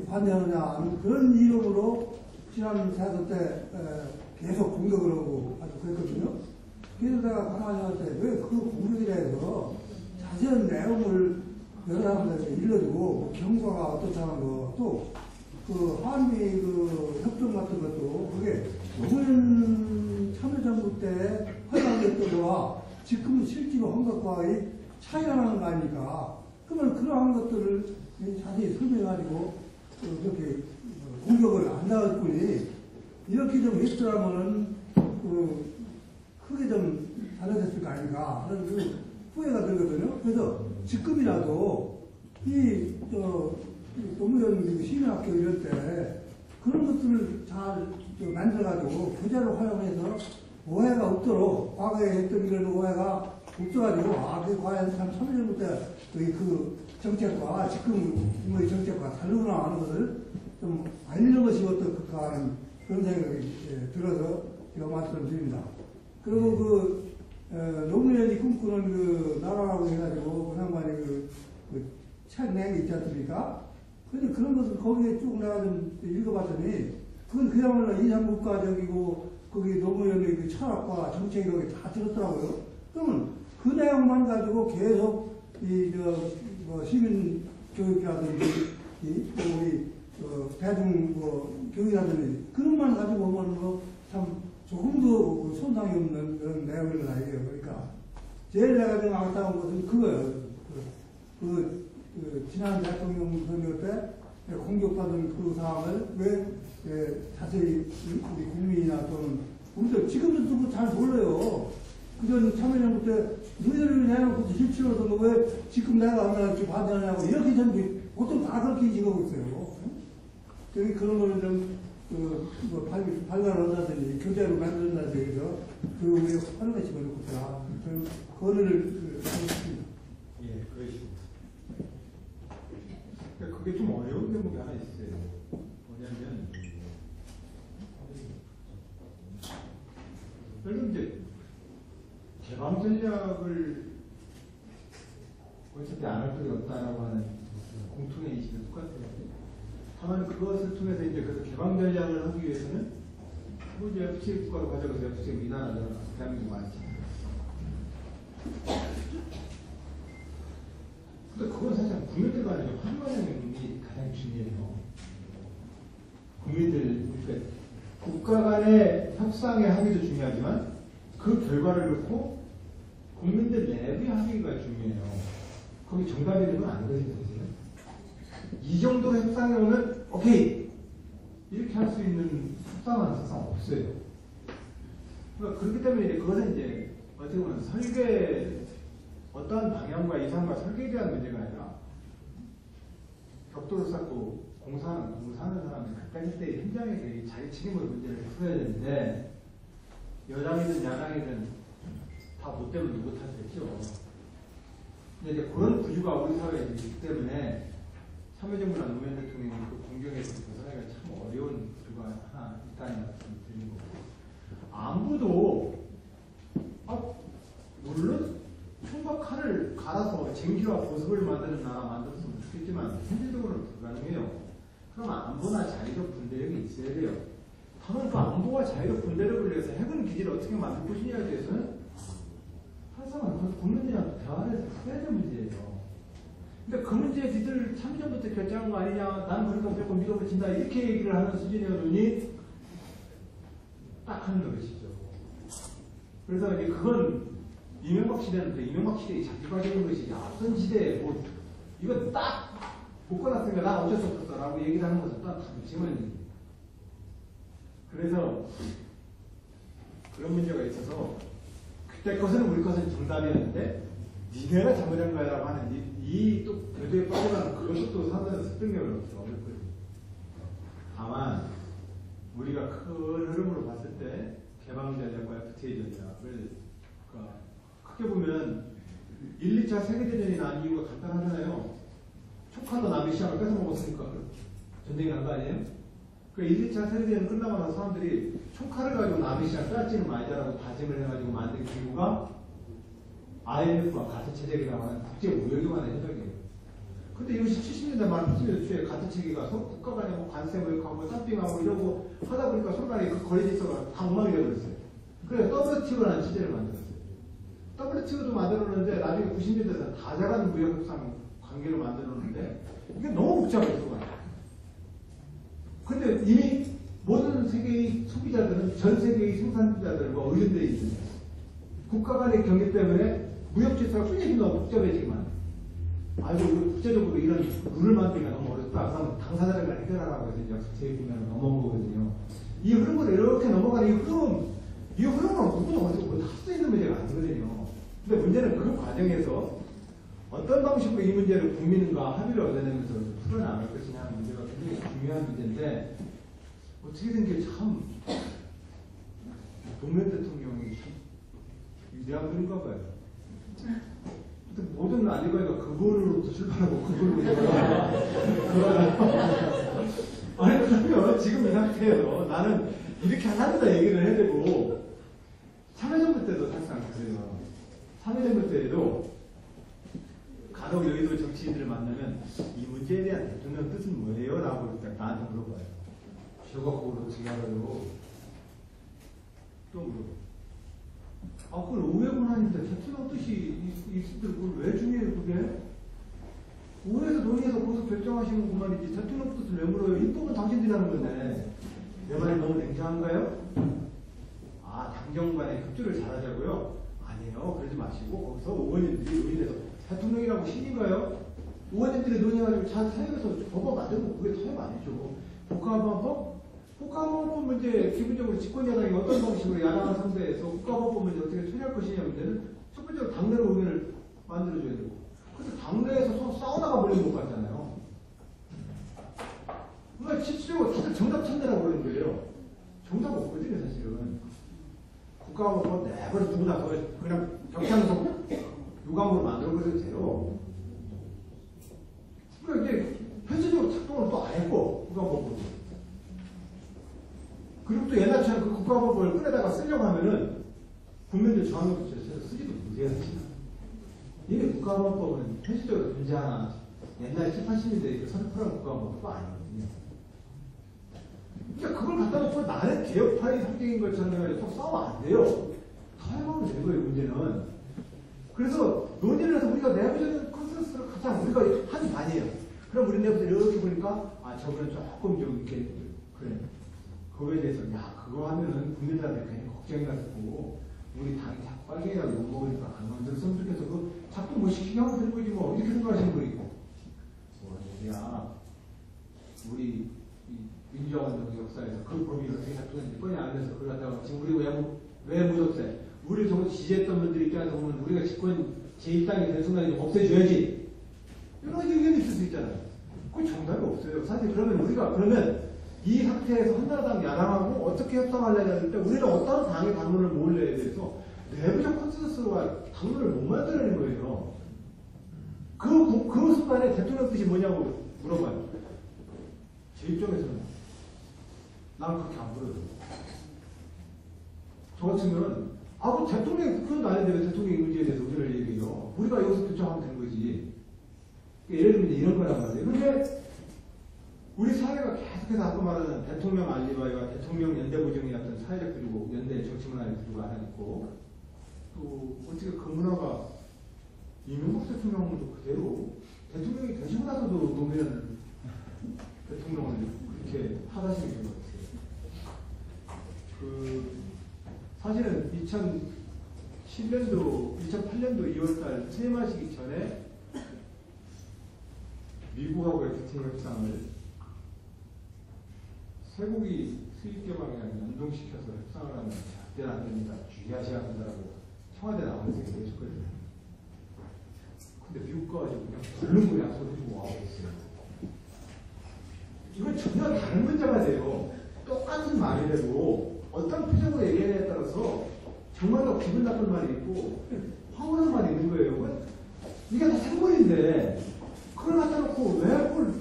반대하느냐 하는 그런 이름으로 지난 대선 때 계속 공격을 하고 아주 그랬거든요. 그래서 내가 가만히 할 때 왜 그 공격에 대해서 자세한 내용을 여러 사람들에게 일러주고 뭐 경과가 어떻다는 거 또 그 한미 그 협정 같은 것도 그게 노무현 참여정부 때 허용했던 거와 지금 실제로 한 것과의 차이가 나는 거 아닙니까? 그러면 그러한 것들을 자세히 설명해가지고 그렇게 공격을 안 나갈 뿐이 이렇게 좀 했더라면은 크게 좀 달라졌을 거 아닌가 하는 그 후회가 들거든요. 그래서 지금이라도 노무현 시민학교 이럴 때 그런 것들을 잘 만들어가지고 교재로 활용해서 오해가 없도록 과거에 했던 이런 오해가 없어가지고 그 과연 참 참여정부 때 그 정책과 지금의 정책과 다르구나 하는 것을 좀 알리는 것이 어떨까 하는 그런 생각이 들어서 제가 말씀을 드립니다. 그리고 노무현이 꿈꾸는 그 나라라고 해가지고 그 양반이 책 낸 게 있지 않습니까? 근데 그런 것을 거기에 쭉 내가 좀 읽어봤더니 그건 그야말로 이상국가적이고 거기 노무현의 그 철학과 정책 이런 게 다 들었더라고요. 그러면 그 내용만 가지고 계속 시민 교육이라든지 또 우리 대중 교육이라든지 그런 것만 가지고 보면 참 조금도 손상이 없는 그런 내용을 알게요. 그러니까 제일 내가 좀 아까운 것은 그거예요. 지난 대통령 선거 때 공격받은 그 사항을 왜 자세히 우리 국민이나 또는 우리도 지금도 누구 잘 몰라요. 그전 참여정부 때 너희들을 내놓고 실치로도 왜 지금 내가 안 나갈지 반대하냐고 이렇게 전부 보통 다 그렇게 인식하고 있어요. 여기 그런 거를 좀 발간한다든지 교재로 만든다든지 해서 그 우리 활용해 집어넣고 있다. 그런 거를 하고 싶습니다. 예, 그러시죠. 그게 좀 어려운 대목이 하나 있어요. 뭐냐면, 그래도 이제 개방 전략을 어차피 안 할 필요 없다라고 하는 공통의 인식은 똑같아요. 다만 그것을 통해서 이제 그 개방 전략을 하기 위해서는 뭐 이제 FTA 국가로 가져가서 FTA 위반하잖아. 대한민국 많지. 그러니까 그건 사실 국민들 간의 환원이 가장 중요해요. 국민들, 그러니까 국가 간의 협상의 합의도 중요하지만 그 결과를 놓고 국민들 내부의 합의가 중요해요. 거기 정답이 되면 안 되거든요. 이 정도로 협상에 오면 오케이 이렇게 할 수 있는 협상은 사실 없어요. 그러니까 그렇기 때문에 이제 그것은 이제 어떻게 보면 설계 어떠한 방향과 이상과 설계에 대한 문제가 아니라 벽돌을 쌓고 공사하는 사람이 그때 현장에서 자기 책임으로 문제를 풀어야 되는데 여당이든 야당이든 다 못 되면 누구 탓이겠죠. 근데 이제 그런 구조가 우리 사회에 있기 때문에 참여정부나 노무현 대통령이 그 공경에서 벗어나기가 참 어려운 구조가 하나 있다는 말씀을 드리는 거고 안보도 물론 총과 칼을 갈아서 쟁기와 보석을 만드는 나라 만들었으면 좋겠지만 현실적으로는 불가능해요. 그럼 안보나 자유적 분배력이 있어야 돼요. 다만 그 안보와 자유적 분배력을 위해서 해군 기지를 어떻게 만들 것이냐에 대해서는 항상 국민들이랑 대화를 해서 해야 될 문제예요. 근데 그 문제에 니들 참전부터 결정한 거 아니냐, 나는 그러니까 무조건 밀어붙인다 이렇게 얘기를 하는 수준이었더니 딱 하는 것이죠. 그래서 이제 그건 이명박 시대는 이명박 시대에 자기가적인 것이지 앞선 시대에 뭐 이거 딱 묶어놨으니까 난 어쩔 수 없었다라고 얘기를 하는 것은 딱 지금은 그래서 그런 문제가 있어서 그때 것은 우리 것은 정답이었는데 니네가 잘못한 거야라고 하는 이 또 교도에 빠져가는 그것도 또 상당히 설득력을 어렵거든요. 다만 우리가 큰 흐름으로 봤을 때 개방 전략과 FTA 전략을 크게 크게 보면 1, 2차 세계대전이 난 이유가 간단하잖아요. 촉하도 남의 시장을 뺏어먹었으니까 전쟁이 난 거 아니에요? 그 1, 2차 세계대전 끝나고 나서 사람들이 촉칼을 가지고 남의 시장 빼앗지는 말자라고 다짐을 해가지고 만든 기구가 IMF와 가스체제라고 하는 국제무역위원회 협약이에요. 근데 이것이 70년대 말 80년대 초에 가스체계가 서로 국가 간에 뭐 관세 무역하고 덤핑하고 이러고 하다 보니까 서로 간에 그 거리 질서가 다 엉망이 되어버렸어요. 그래서 WTO라는 체제를 만들었어요. WTO도 만들었는데 나중에 90년대에서 다자간 무역협상 관계로 만들었는데 이게 너무 복잡해서 근데 이미 모든 세계의 소비자들은 전 세계의 생산자들과 의존되어 있습니다. 국가 간의 경계 때문에 무역 질서가 굉장히 너무 복잡해지만 아이고 국제적으로 이런 룰을 만들기가 너무 어렵다. 그럼 당사자들과 해결하라고 해서 이제 제9면을 넘어온 거거든요. 이 흐름으로 이렇게 넘어가는 이 흐름은 누구나 어디서 할 수 있는 문제가 아니거든요. 근데 문제는 그 과정에서 어떤 방식으로 이 문제를 국민과 합의를 얻어내면서 풀어나갈 것이냐 하는 문제가 굉장히 중요한 문제인데 어떻게 된 게 참 노무현 대통령이 위대한 분인가 봐요. 모든 알리바이가 그걸로부터 출발하고 그걸로 돌아가요. 아니 그러면 지금 이 상태에서 나는 이렇게 한다 얘기를 해야 되고 3회전부 때도 사실상 그래요. 3회전부 때에도 간혹 여의도 정치인들을 만나면 이 문제에 대한 대통령 뜻은 뭐예요? 라고 나한테 물어봐요. 저거 그걸 어떻게 알아요? 또 물어봐요. 아, 그걸 오해군하는데 대통령 뜻이 있을 때 그걸 왜 중요해요, 그게? 오해에서 논의해서 거기서 결정하시는 것만이지 대통령 뜻을 왜 물어요? 입법은 당신들이 하는 건데 내 말이 너무 냉정한가요? 아, 당정 간에 협조를 잘하자고요? 아니에요. 그러지 마시고 거기서 의원님들이 논의해서 대통령이라고 신인가요? 의원님들이 논의해가지고 잘 사용해서 법을 만들고 그게 사용 아니죠. 국가보안법? 국가보안법 문제 기본적으로 집권여당이 어떤 방식으로 야당을 상대해서 국가보안법 문제 어떻게 처리할 것이냐 문제는 첫 번째로 당내로 의견을 만들어줘야 되고 그래서 당내에서 서로 싸우다가 걸리는 것 같잖아요. 그러니까 실질적으로 다들 정답 찾느라고 그러는 거예요. 정답 없거든요 사실은. 국가보안법 내버려 두고 나서 그냥 경향성 유감으로 만들어버려도 돼요. 그러니까 이제 현실적으로 작동을 또 안 했고 국가보안법을. 그리고 또 옛날처럼 그 국가법을 꺼내다가 쓰려고 하면은 국민들 저항력도 제대로 쓰지도 못해요. 이게 국가법은 현실적으로 존재하나 옛날 7, 80년대 선포한 국가법도 아니거든요. 그러니까 그걸 갖다 놓고 나는 개혁파의 상징인 것처럼 해가지고 또 싸우면 안 돼요. 다 해보면 되는 거예요, 문제는. 그래서 논의를 해서 우리가 내부적인 컨센서스를 가장 우리가 한 반이에요. 그럼 우리 내부에서 이렇게 보니까 아 저거는 조금 좀 이렇게 그래. 그거에 대해서 야 그거 하면은 국민들한테 괜히 걱정이 갔고 우리 당이 자꾸 빨갱이라고 욕먹으니까 안 만들었으면 좋겠어. 그 자꾸 뭐 시키게 하면 되는 거지 뭐 이렇게 생각하시는 거 있고 뭐야 우리 민주화운동 역사에서 그 법이 어떻게 작동했는지 뻔히 알면서 그걸 갖다가 지금 우리 왜 무섭세 우리 저거 지지했던 분들 입장에서 보면 우리가 집권 제1당이 된 순간에 좀 없애줘야지 이런 의견이 있을 수 있잖아요. 그 정답이 없어요. 사실 그러면 우리가 그러면 이 상태에서 한나라당 야당하고 어떻게 협상하려고 하는데 우리는 어떤 당의 당론을 모을래에 대해서 내부적 컨센서스와 당론을 못 만들어내는 거예요. 그 순간에 대통령 뜻이 뭐냐고 물어봐요. 제 입장에서는 나는 그렇게 안 보여요. 저 같으면 그 대통령이 그런 아닌데 왜 대통령의 문제에 대해서 우리를 얘기해요. 우리가 여기서 결정하면 되는 거지. 예를 들면 이런 거란 말이에요. 근데 우리 사회가 계속해서 아까 말하는 대통령 알리바이와 대통령 연대보증이 어떤 사회적 그리고 연대 정치문화의 구조가 하나 있고 또 어떻게 그 문화가 이명박 대통령도 그대로 대통령이 되시고 나서도 노무현 대통령을 그렇게 하다시게 된 것 같아요. 사실은 2008년도 2월달 퇴임하시기 전에 미국하고의 FTA 협상을 쇠고기 수입 개방이랑 연동시켜서 협상을 하면 절대로 안 됩니다. 주의하셔야 한다고 청와대 나와서 얘기해줬거든요. 근데 미국 가가지고 그냥 별로 약속을 해주고 와고 있어요. 이건 전혀 다른 문제가 돼요. 똑같은 말이라도 어떤 표정으로 얘기하냐에 따라서 정말로 기분 나쁜 말이 있고 황홀한 말이 있는 거예요. 이게 다 생물인데 그걸 갖다 놓고 왜 그걸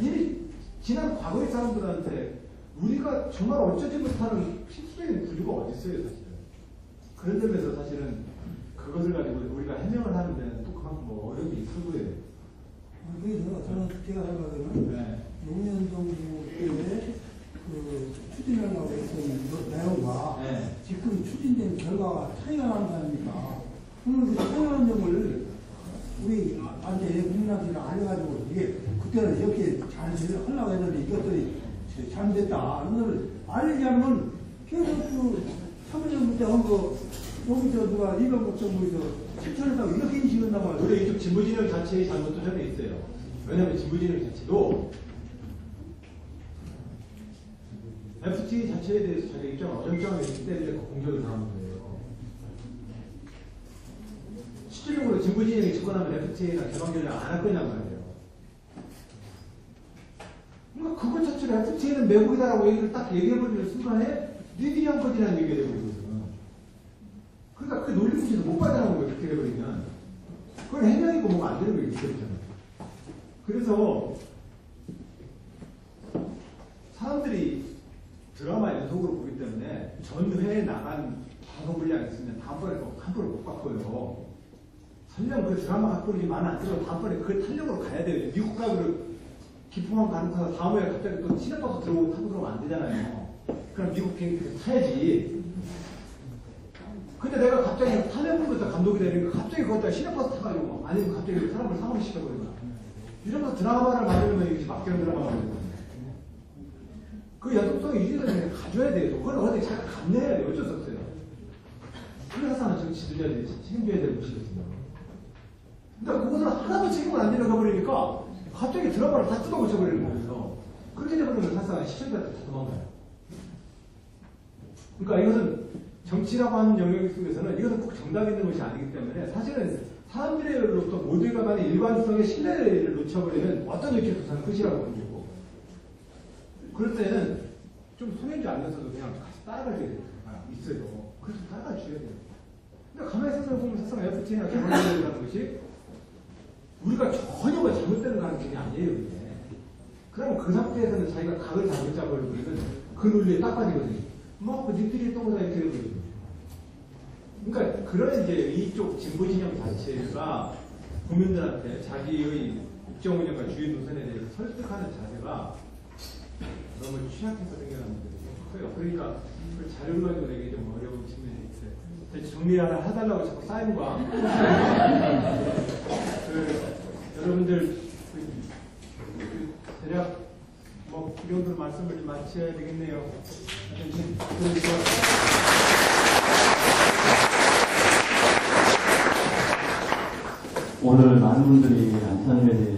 이미 지난 과거의 사람들한테 우리가 정말 어쩌지 못하는 필수적인 분류가 어디 있어요, 사실은. 그런 점에서 사실은 그것을 가지고 우리가 해명을 하는 데는 또 그만큼 뭐 어려움이 있을 거예요. 그래서 저는 제가 생각하기로는 네. 노무현 정부 때문에 그 추진하려고 했던 내용과 네. 지금 추진된 결과가 차이가 나는 거 아닙니까? 그러면 그 차이나는 점을 우리한테 국민한테 알려가지고 이게 그때는 이렇게 잘 하려고 했는데 이것들이 잘못됐다. 이걸 알리지 않으면 계속 그 참여정부 때 한 거 여기 저 누가 이명박 정부에서 실천했다고 이렇게 인식한단 말이에요. 우리 이쪽 진보진영 자체의 잘못도 전혀 있어요. 왜냐하면 진보진영 자체도 FTA 자체에 대해서 자기 입장을 어정쩡하게 했기 때문에 공격을 당한 거예요. 실질적으로 진보진영이 집권하면 FTA나 개방 결정 안 할 거냐고 말이에요. 그러니까 그것 자체로 FTA는 매국이다라고 얘기를 딱 얘기해버리는 순간에 니들이 한 거지라는 얘기가 되거든요. 그러니까 그 논리 문제도 못 받아나온 거예요. 그렇게 해버리면. 그건 해명이고 뭐가 안 되는 거예요. 그렇잖아요. 그래서 사람들이 드라마 연속으로 보기 때문에 전회에 나간 방송 분량이 있으면 다음번에 한 번을 못 바꿔요. 설령 그 드라마 갖고는 많이 안 들어도 다음번에 그 탄력으로 가야 돼요. 미국 가구를 기품한 가능성가 다음에 갑자기 또 시내버스 들어오고 타고 들어오면 안 되잖아요. 그럼 미국 비행기 타야지. 근데 내가 갑자기 탄핵부터 감독이 되니까 갑자기 거기다 시내버스 타가지고 아니면 갑자기 사람을 사망 시켜버리거나 이러면서 드라마를 만들면 이게 막대로 드라마가 되는 거예요. 그 연속성이 유지되면 가져야 돼요. 그건 어디 잘 감내해야 돼요. 어쩔 수 없어요. 그래서 저는 지도자들이 책임져야 될 것이거든요. 근데 그것은 하나도 책임을 안 지려고 버리니까 갑자기 드라마를 다 뜯어고쳐버리는 거예요. 그렇게 되버리면 사실상 시청자들 다 도망가요. 그러니까 이것은 정치라고 하는 영역 속에서는 이것은 꼭 정답이 있는 것이 아니기 때문에 사실은 사람들로부터 모두가 간의 일관성의 신뢰를 놓쳐버리면 어떤 정치도 저는 끝이라고 보고 그럴 때는 좀 손해지 않면서도 그냥 같이 따라갈 때가 있어요. 그래서 따라가 줘야 돼요. 근데 가만히 생각해보면 사실상 FTA나 개발이라는 것이 우리가 전혀 잘못되는 가능성이 아니에요. 이게. 그러면 그 상태에서는 자기가 각을 잘못 잡아버리면 그 논리에 딱 빠지거든요. 뭐, 니들이 했던 거다 이렇게 되거든요. 그러니까 그런 이제 이쪽 진보 진영 자체가 국민들한테 자기의 국정 운영과 주요 노선에 대해서 설득하는 자세가 너무 취약해서 생겨나는 게 커요. 그러니까 그 자료를 가지고 내기 좀 어려운 측면이 있어요. 정리 하나 해달라고 자꾸 사인과 여러분들 대략 뭐 이 정도 말씀을 좀 마쳐야 되겠네요. 오늘 많은 분들이 안산에 대해